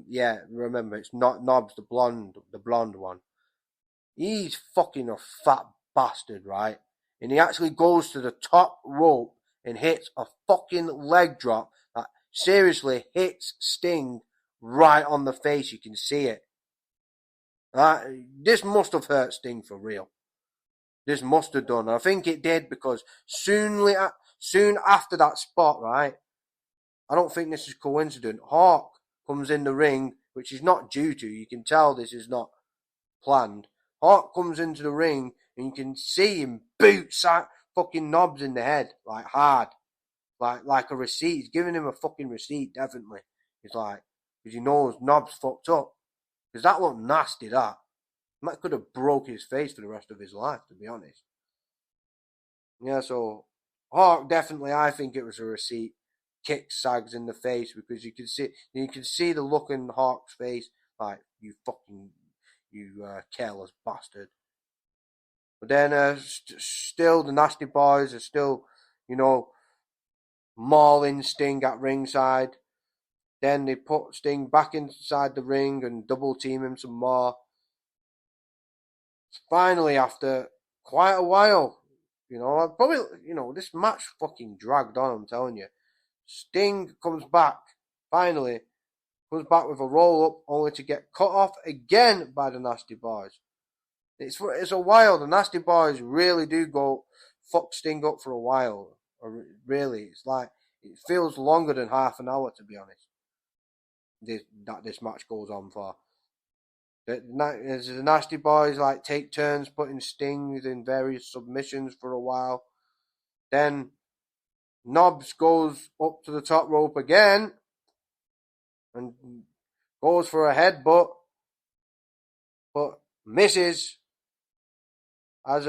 Yeah, remember, it's not Knobs, the blonde one. He's fucking a fat bastard, right? And he actually goes to the top rope and hits a fucking leg drop that seriously hits Sting right on the face. You can see it. This must have hurt Sting for real. This must have done. I think it did, because soon after that spot, right? I don't think this is coincident. Hawk comes in the ring, which is not due to. You can tell this is not planned. Hawk comes into the ring and you can see him boot fucking Knobs in the head, like hard, like a receipt. He's giving him a fucking receipt, definitely. He's like, because he knows Knobs fucked up. Because that looked nasty, that. That could have broke his face for the rest of his life, to be honest. Yeah, so Hawk definitely, I think it was a receipt. Kicked Sags in the face because you can see the look in Hawk's face, like you careless bastard. But then still the Nasty Boys are still, mauling Sting at ringside. Then they put Sting back inside the ring and double team him some more. Finally, after quite a while, this match fucking dragged on, I'm telling you. Sting comes back, finally, comes back with a roll up, only to get cut off again by the Nasty Boys. It's a while. The Nasty Boys really do go fuck Sting up for a while. Really, it's like, it feels longer than half an hour, to be honest. This match goes on for. The Nasty Boys like take turns putting Stings in various submissions for a while. Then Knobs goes up to the top rope again and goes for a headbutt, but misses as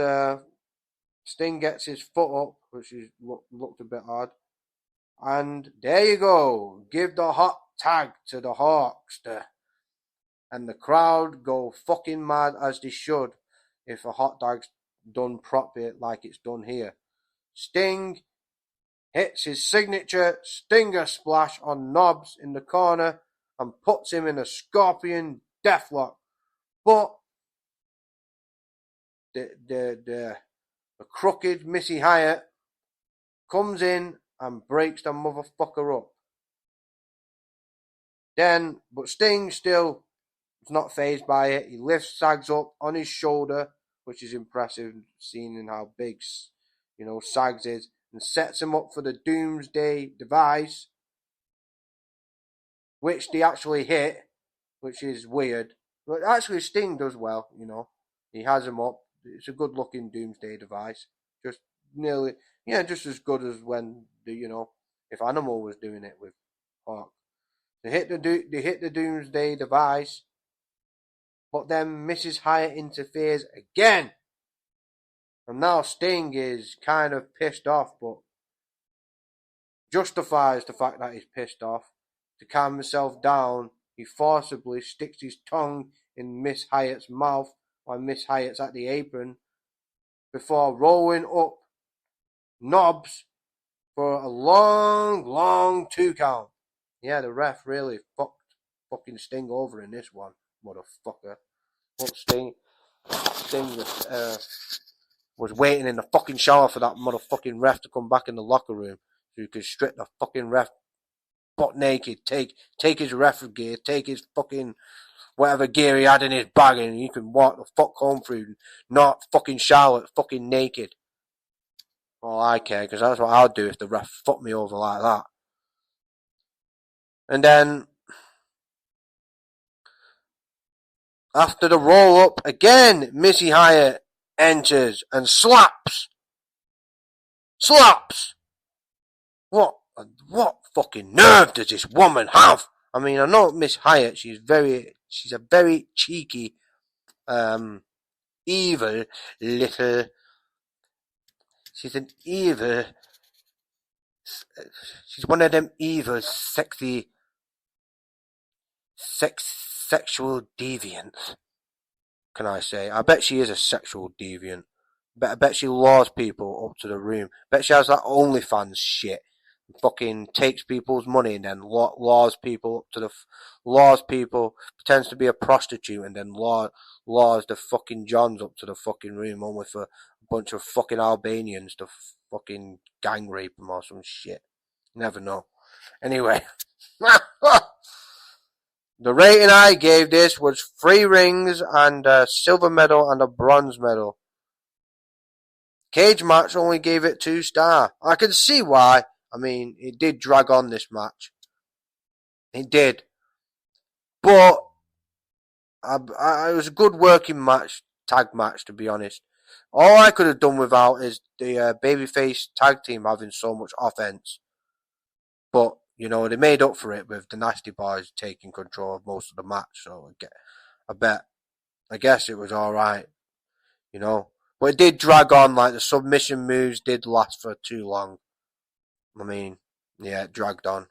Sting gets his foot up, which looked a bit odd. And there you go. Give the hot tag to the Hawkster. And the crowd go fucking mad, as they should, if a hot tag's done properly like it's done here. Sting hits his signature Stinger splash on Knobs in the corner and puts him in a Scorpion Deathlock. But the crooked Missy Hyatt comes in and breaks the motherfucker up. But Sting still is not fazed by it. He lifts Sags up on his shoulder, which is impressive, seeing in how big, Sags is, and sets him up for the Doomsday device, which they actually hit, which is weird. But actually, Sting does well, He has him up. It's a good-looking Doomsday device. Just nearly, just as good as when if Animal was doing it with Hawk. They hit the Doomsday device, but then Mrs. Hyatt interferes again. And now Sting is kind of pissed off, but justifies the fact that he's pissed off. To calm himself down, he forcibly sticks his tongue in Miss Hyatt's mouth while Miss Hyatt's at the apron before rolling up Knobs for a long, long 2 count. Yeah, the ref really fucked fucking Sting over in this one, motherfucker. But Sting was waiting in the fucking shower for that motherfucking ref to come back in the locker room so you could strip the fucking ref butt naked, take his ref gear, take his fucking whatever gear he had in his bag, and you can walk the fuck home through, not fucking Charlotte, fucking naked. Well, I care, because that's what I'll do if the ref fucked me over like that. And then, after the roll up, again, Missy Hyatt enters and slaps. What fucking nerve does this woman have? I mean, I know Miss Hyatt, she's a very cheeky, evil little, she's one of them evil, sexy, sexual deviants, can I say. I bet she is a sexual deviant. I bet she lures people up to the room. Bet she has that OnlyFans shit. Fucking takes people's money and then lures people, pretends to be a prostitute and then lures the fucking Johns up to the fucking room only for a bunch of fucking Albanians to fucking gang rape them or some shit. Never know. Anyway. The rating I gave this was 3 rings and a silver medal and a bronze medal. Cage Match only gave it 2 stars. I can see why. I mean, it did drag on this match. It did. But it was a good working match, tag match, to be honest. All I could have done without is the babyface tag team having so much offense. But, they made up for it with the Nasty Boys taking control of most of the match. So I guess it was alright, But it did drag on, like the submission moves did last for too long. I mean, yeah, it dragged on.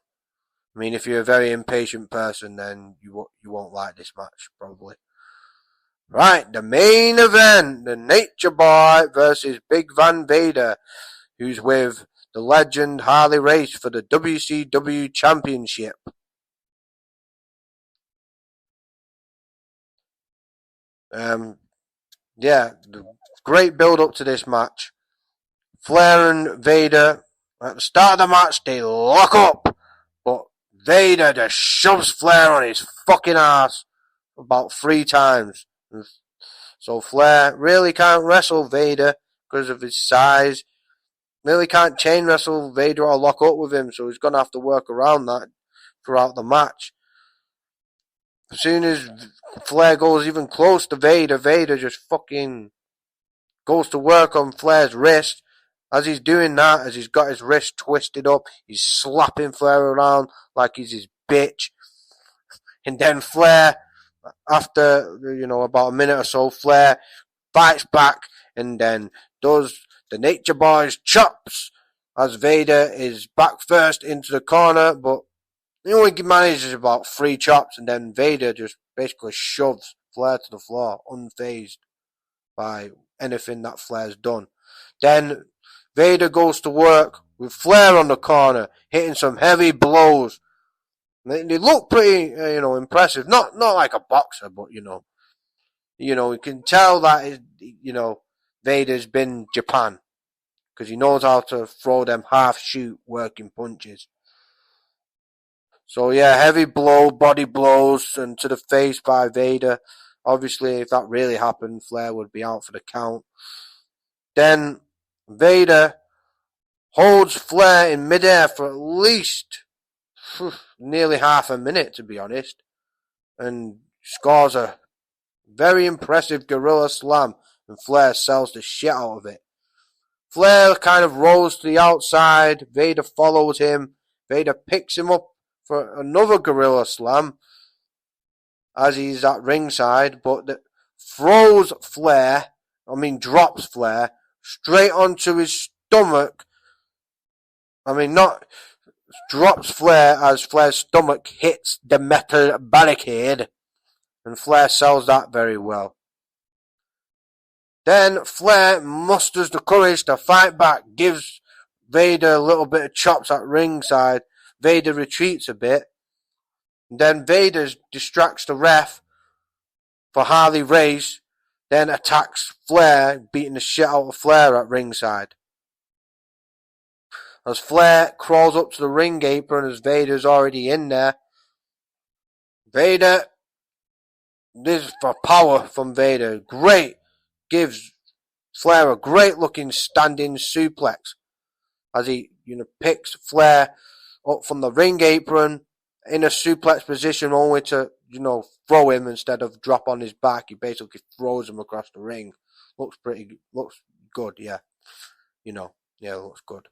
I mean, if you're a very impatient person, then you won't like this match, probably. Right, the main event, the Nature Boy versus Big Van Vader, who's with the legend Harley Race for the WCW Championship. Yeah, great build up to this match. Flair and Vader, at the start of the match, they lock up, but Vader just shoves Flair on his fucking ass about 3 times. So Flair really can't wrestle Vader because of his size. Really can't chain wrestle Vader or lock up with him, so he's going to have to work around that throughout the match. As soon as Flair goes even close to Vader, Vader just fucking goes to work on Flair's wrist. As he's doing that, as he's got his wrist twisted up, he's slapping Flair around like he's his bitch. And then Flair, after, about a minute or so, Flair fights back and then does the Nature Boy's chops as Vader is back first into the corner, but he only manages about 3 chops and then Vader just basically shoves Flair to the floor, unfazed by anything that Flair's done. Then Vader goes to work with Flair on the corner, hitting some heavy blows. They look pretty, impressive. Not like a boxer, but you can tell that Vader's been Japan because he knows how to throw them half-shoot working punches. So yeah, heavy body blows, and to the face by Vader. Obviously, if that really happened, Flair would be out for the count. Then Vader holds Flair in midair for at least nearly half a minute, to be honest, and scores a very impressive gorilla slam, and Flair sells the shit out of it. Flair kind of rolls to the outside. Vader follows him. Vader picks him up for another gorilla slam as he's at ringside, but drops Flair straight onto his stomach. Not drops Flair as Flair's stomach hits the metal barricade, and Flair sells that very well. Then Flair musters the courage to fight back, gives Vader a little bit of chops at ringside. Vader retreats a bit. Then Vader distracts the ref for Harley Race, then attacks Flair, beating the shit out of Flair at ringside. As Flair crawls up to the ring apron as Vader's already in there, Vader, this is for power from Vader. Great. Gives Flair a great looking standing suplex as he, picks Flair up from the ring apron in a suplex position only to, throw him instead of drop on his back. He basically throws him across the ring. Looks good, yeah. Looks good.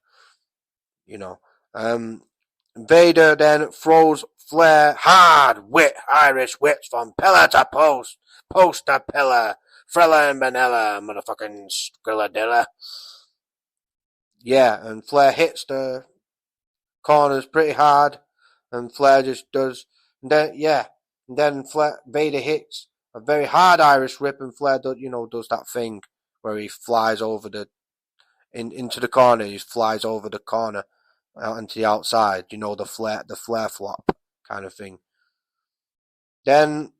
Vader then throws Flair hard Irish whips from pillar to post, post to pillar, Frella and Manella, motherfucking Skrilladilla. Yeah, and Flair hits the corners pretty hard, and Flair just does, and then Vader hits a very hard Irish whip, and Flair does that thing where he flies over into the corner. He flies over the corner out into the outside. The Flair flop kind of thing. Then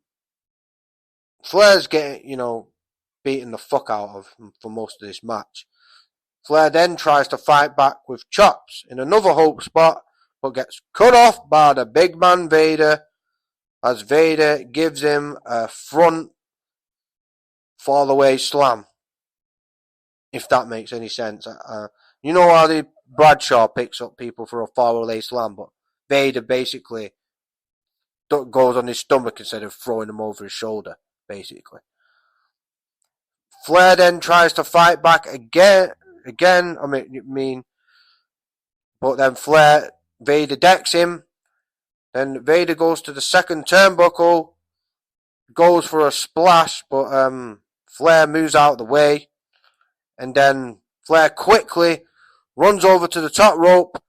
Flair's getting beaten the fuck out of for most of this match. Flair then tries to fight back with chops in another hope spot, but gets cut off by the big man Vader as Vader gives him a front fall away slam. If that makes any sense. You know how the Bradshaw picks up people for a fall away slam, but Vader basically goes on his stomach instead of throwing him over his shoulder, basically. Flair then tries to fight back again. But then Vader decks him. Then Vader goes to the second turnbuckle, goes for a splash, but Flair moves out of the way. And then Flair quickly runs over to the top rope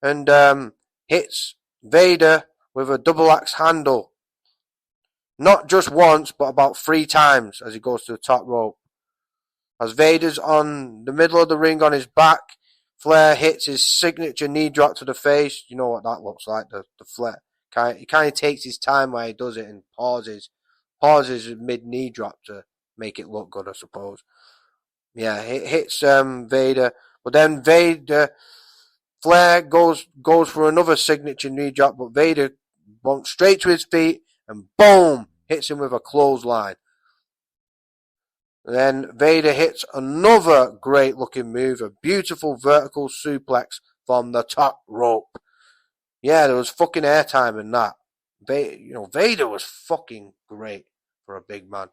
and hits Vader with a double axe handle. Not just once, but about 3 times as he goes to the top rope. As Vader's on the middle of the ring on his back, Flair hits his signature knee drop to the face. You know what that looks like, the Flair. He kind of takes his time while he does it and pauses mid knee drop to make it look good, I suppose. Yeah, it hits Vader, but then Flair goes for another signature knee drop, but Vader bumps straight to his feet and boom, hits him with a clothesline. Then Vader hits another great looking move, a beautiful vertical suplex from the top rope. Yeah, there was fucking airtime in that. Vader was fucking great for a big man.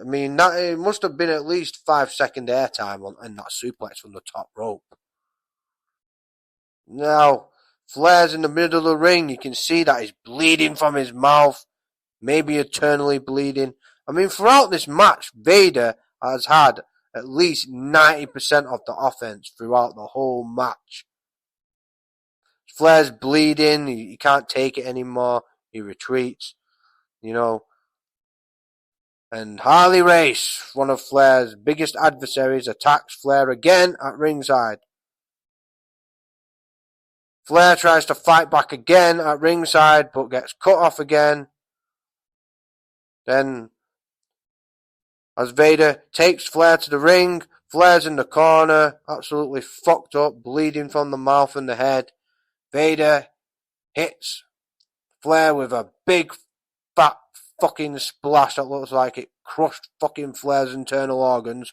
I mean, it must have been at least 5-second airtime in that suplex from the top rope. Now, Flair's in the middle of the ring. You can see that he's bleeding from his mouth, maybe eternally bleeding. I mean, throughout this match, Vader has had at least 90% of the offense throughout the whole match. Flair's bleeding. He can't take it anymore. He retreats, And Harley Race, one of Flair's biggest adversaries, attacks Flair again at ringside. Flair tries to fight back again at ringside, but gets cut off again. Then, as Vader takes Flair to the ring, Flair's in the corner, absolutely fucked up, bleeding from the mouth and the head. Vader hits Flair with a big, fat fucking splash that looks like it crushed fucking Flair's internal organs.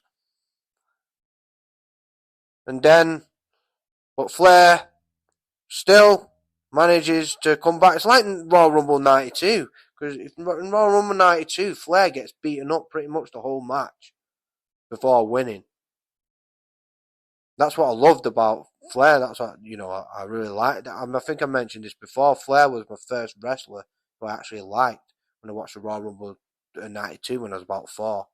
But Flair still manages to come back. It's like Royal Rumble 92. Because in Royal Rumble 92, Flair gets beaten up pretty much the whole match before winning. That's what I loved about Flair. That's what, I really liked. I think I mentioned this before. Flair was my first wrestler who I actually liked when I watched the Royal Rumble 92 when I was about 4.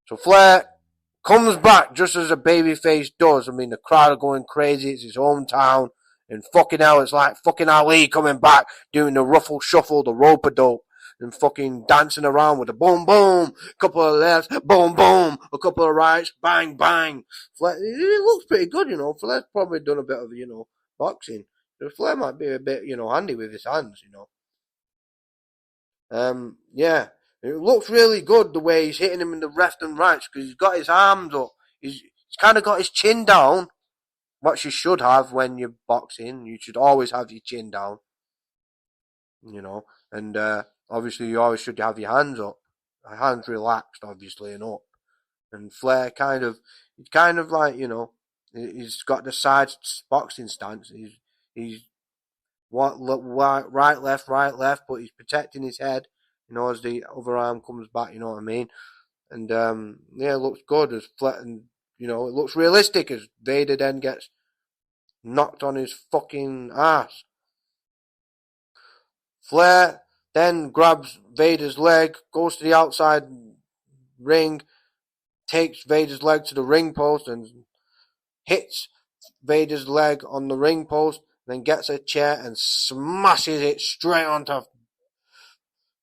So Flair comes back just as a babyface does. I mean, the crowd are going crazy. It's his hometown. And fucking hell, it's like fucking Ali coming back, doing the ruffle shuffle, the rope-a-dope, and fucking dancing around with a boom boom, couple of lefts, boom boom, a couple of rights, bang bang. Flair, it looks pretty good, Flair's probably done a bit of, boxing. Flair might be a bit, handy with his hands, Yeah. It looks really good the way he's hitting him in the left and right because he's got his arms up. He's kind of got his chin down. What you should have when you're boxing, you should always have your chin down, and obviously you always should have your hands up, hands relaxed, obviously, and up. And Flair he's kind of like, he's got the side boxing stance. He's right, left, but he's protecting his head, as the other arm comes back, you know what I mean? And it looks good as Flair, and it looks realistic as Vader then gets knocked on his fucking ass. Flair then grabs Vader's leg, goes to the outside ring, takes Vader's leg to the ring post and hits Vader's leg on the ring post, then gets a chair and smashes it straight onto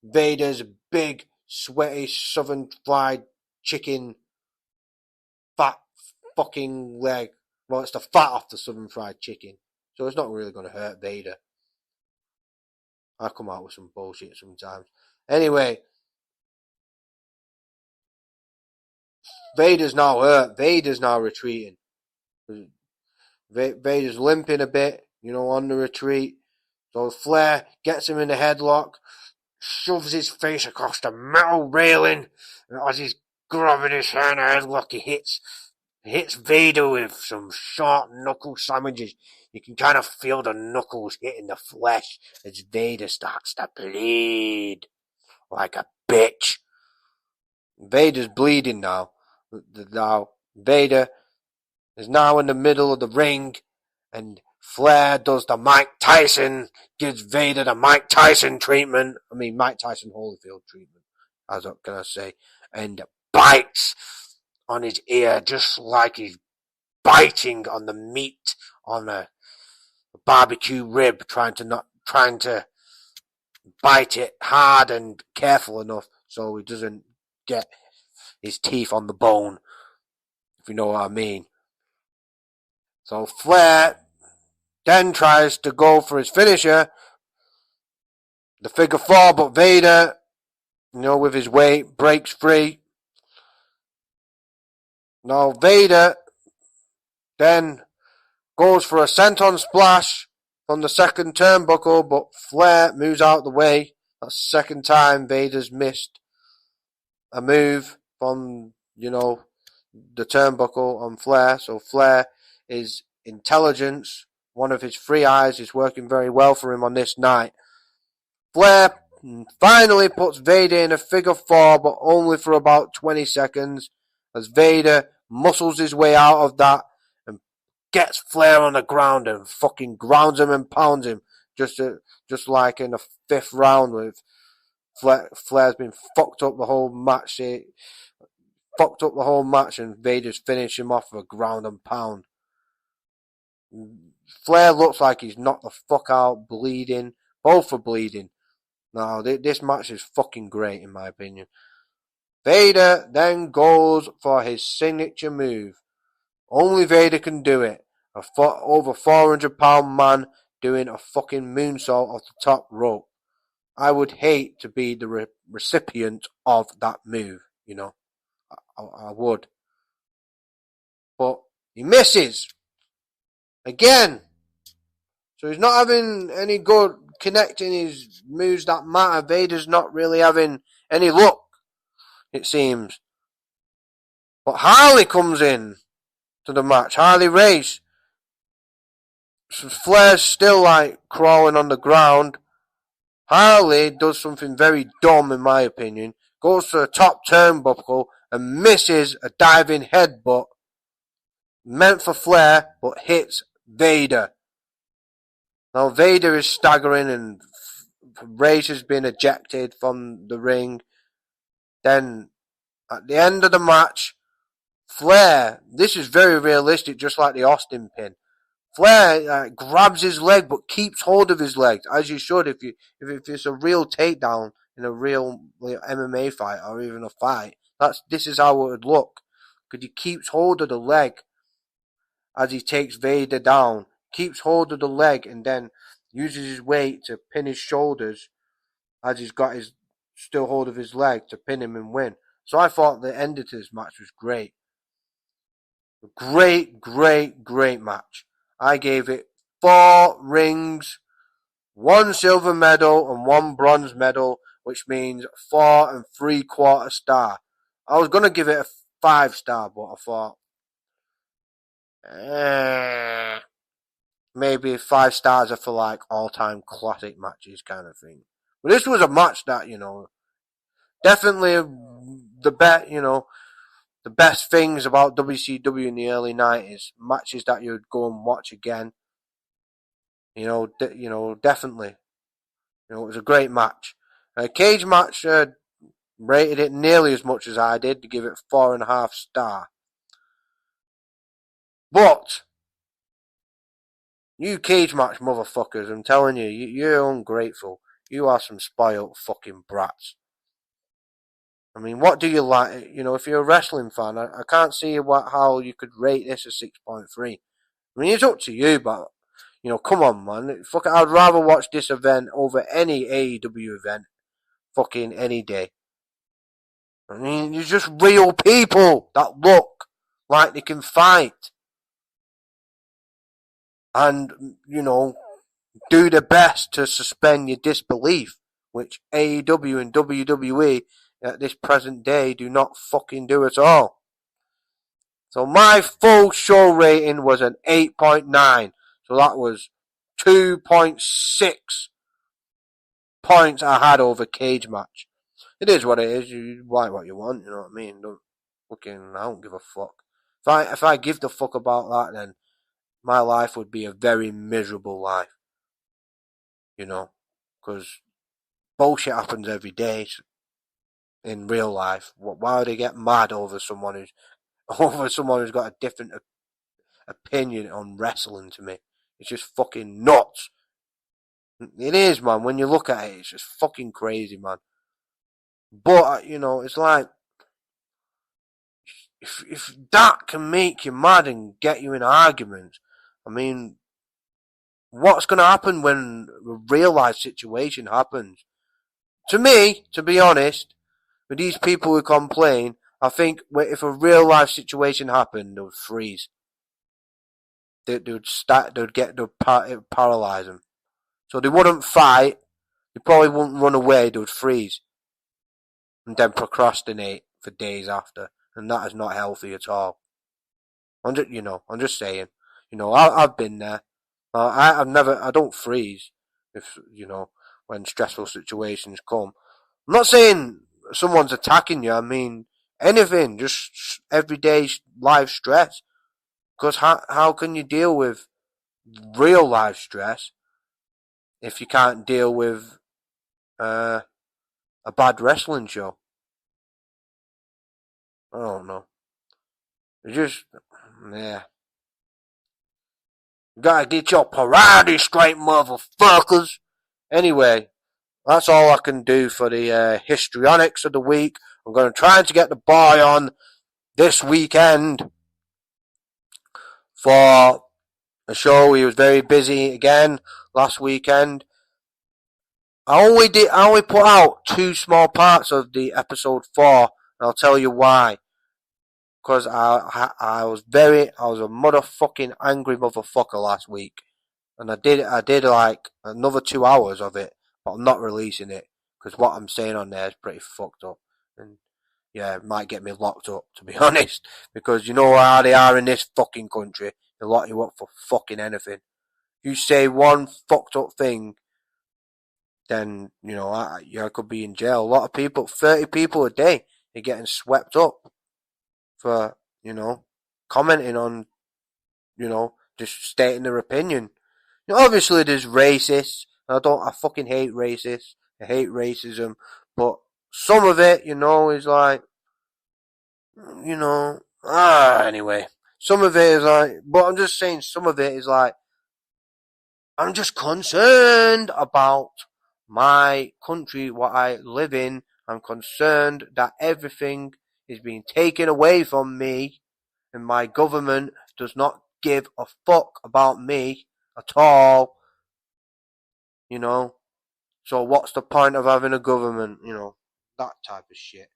Vader's big, sweaty, southern fried chicken fat fucking leg. Well, it's the fat off the southern fried chicken, so it's not really going to hurt Vader. I come out with some bullshit sometimes. Anyway, Vader's now hurt. Vader's now retreating. Vader's limping a bit, on the retreat. So Flair gets him in the headlock, shoves his face across the metal railing, and as he's grabbing his hand headlock, he hits Vader with some short knuckle sandwiches. You can kind of feel the knuckles hitting the flesh as Vader starts to bleed like a bitch. Vader's bleeding now. Now Vader is now in the middle of the ring, and Flair does the Mike Tyson, gives Vader the Mike Tyson treatment. I mean, Mike Tyson Holyfield treatment, as I'm gonna say, and bites on his ear just like he's biting on the meat on a barbecue rib, trying to bite it hard and careful enough so he doesn't get his teeth on the bone, if you know what I mean. So Flair then tries to go for his finisher, the figure four, but Vader, with his weight, breaks free. Now Vader then goes for a senton splash from the second turnbuckle, but Flair moves out the way. That's the second time Vader's missed a move from, the turnbuckle on Flair. So Flair is intelligence. One of his three eyes is working very well for him on this night. Flair finally puts Vader in a figure four, but only for about 20 seconds, as Vader muscles his way out of that and gets Flair on the ground and fucking grounds him and pounds him, just like in the fifth round with Flair's been fucked up the whole match. And Vader's finished him off with a ground and pound. Flair looks like he's knocked the fuck out, bleeding. Both are bleeding. No, this match is fucking great in my opinion. Vader then goes for his signature move. Only Vader can do it. Over 400-pound man doing a fucking moonsault off the top rope. I would hate to be the recipient of that move, I would. But he misses. Again. So he's not having any good connecting his moves that matter. Vader's not really having any luck, it seems. But Harley comes in to the match. Harley Race. Flair's still crawling on the ground. Harley does something very dumb in my opinion. Goes for a top turnbuckle and misses a diving headbutt meant for Flair, but hits Vader. Now Vader is staggering and Race has been ejected from the ring. Then at the end of the match, Flair, this is very realistic, just like the Austin pin. Flair grabs his leg but keeps hold of his legs, as you should if it's a real takedown in a real MMA fight or even a fight. This is how it would look. Because he keeps hold of the leg as he takes Vader down. Keeps hold of the leg and then uses his weight to pin his shoulders as he's got his still hold of his leg to pin him and win. So I thought the end of this match was great. Great, great, great match. I gave it 4 rings, 1 silver medal and 1 bronze medal, which means 4 3/4 star. I was going to give it a 5-star, but I thought maybe 5 stars are for all-time classic matches kind of thing. But this was a match that, definitely the best things about WCW in the early 90s. Matches that you'd go and watch again. Definitely. It was a great match. Cage match rated it nearly as much as I did to give it 4.5 star. But you cage match motherfuckers, I'm telling you, you're ungrateful. You are some spoiled fucking brats. I mean, what do you like? If you're a wrestling fan, I can't see how you could rate this a 6.3. I mean, it's up to you, but come on, man. Fuck it, I'd rather watch this event over any AEW event, fucking any day. I mean, you're just real people that look like they can fight. And, do their best to suspend your disbelief, which AEW and WWE at this present day do not fucking do at all. So my full show rating was an 8.9. So that was 2.6 points I had over Cage match. it is what it is. You write what you want, you know what I mean? I don't give a fuck. If I give the fuck about that, then my life would be a very miserable life, you know, because bullshit happens every day in real life. Why would they get mad over someone who's got a different opinion on wrestling to me? It's just fucking nuts. It is, man. When you look at it, it's just fucking crazy, man. But it's like if that can make you mad and get you in arguments, I mean, what's going to happen when a real life situation happens? To me, to be honest, with these people who complain, I think if a real life situation happened, they would freeze. They would paralyze them. So they wouldn't fight. They probably wouldn't run away. They would freeze and then procrastinate for days after, and that is not healthy at all. I'm just saying. I've been there. I don't freeze if when stressful situations come. I'm not saying someone's attacking you. I mean anything, just everyday life stress. Because how can you deal with real life stress if you can't deal with a bad wrestling show? I don't know. It's just, yeah. You gotta get your priorities straight, motherfuckers. Anyway, that's all I can do for the histrionics of the week. I'm going to try to get the boy on this weekend for a show. He was very busy again last weekend. I only put out 2 small parts of the episode 4, and I'll tell you why. Because I was a motherfucking angry motherfucker last week, and I did like another 2 hours of it, but I'm not releasing it because what I'm saying on there is pretty fucked up, and yeah, it might get me locked up, to be honest, because you know how they are in this fucking country. They lock you up for fucking anything. You say one fucked up thing, then I could be in jail. A lot of people, 30 people a day, are getting swept up for commenting on just stating their opinion. Obviously, there's racists. I fucking hate racists. I hate racism, but some of it, is like, anyway. Some of it is like, but I'm just saying, some of it is like, I'm just concerned about my country, what I live in. I'm concerned that everything is being taken away from me, and my government does not give a fuck about me at all. So what's the point of having a government? That type of shit.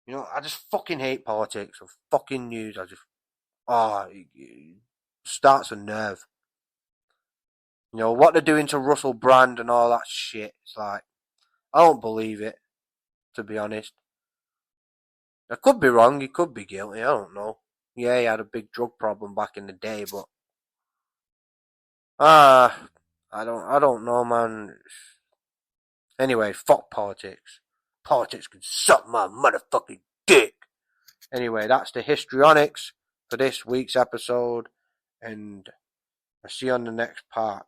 I just fucking hate politics and fucking news. It starts a nerve. What they're doing to Russell Brand and all that shit. It's like, I don't believe it, to be honest. I could be wrong. He could be guilty. I don't know. Yeah, he had a big drug problem back in the day, but I don't know, man. Anyway, fuck politics. Politics can suck my motherfucking dick. Anyway, that's the histrionics for this week's episode, and I'll see you on the next part.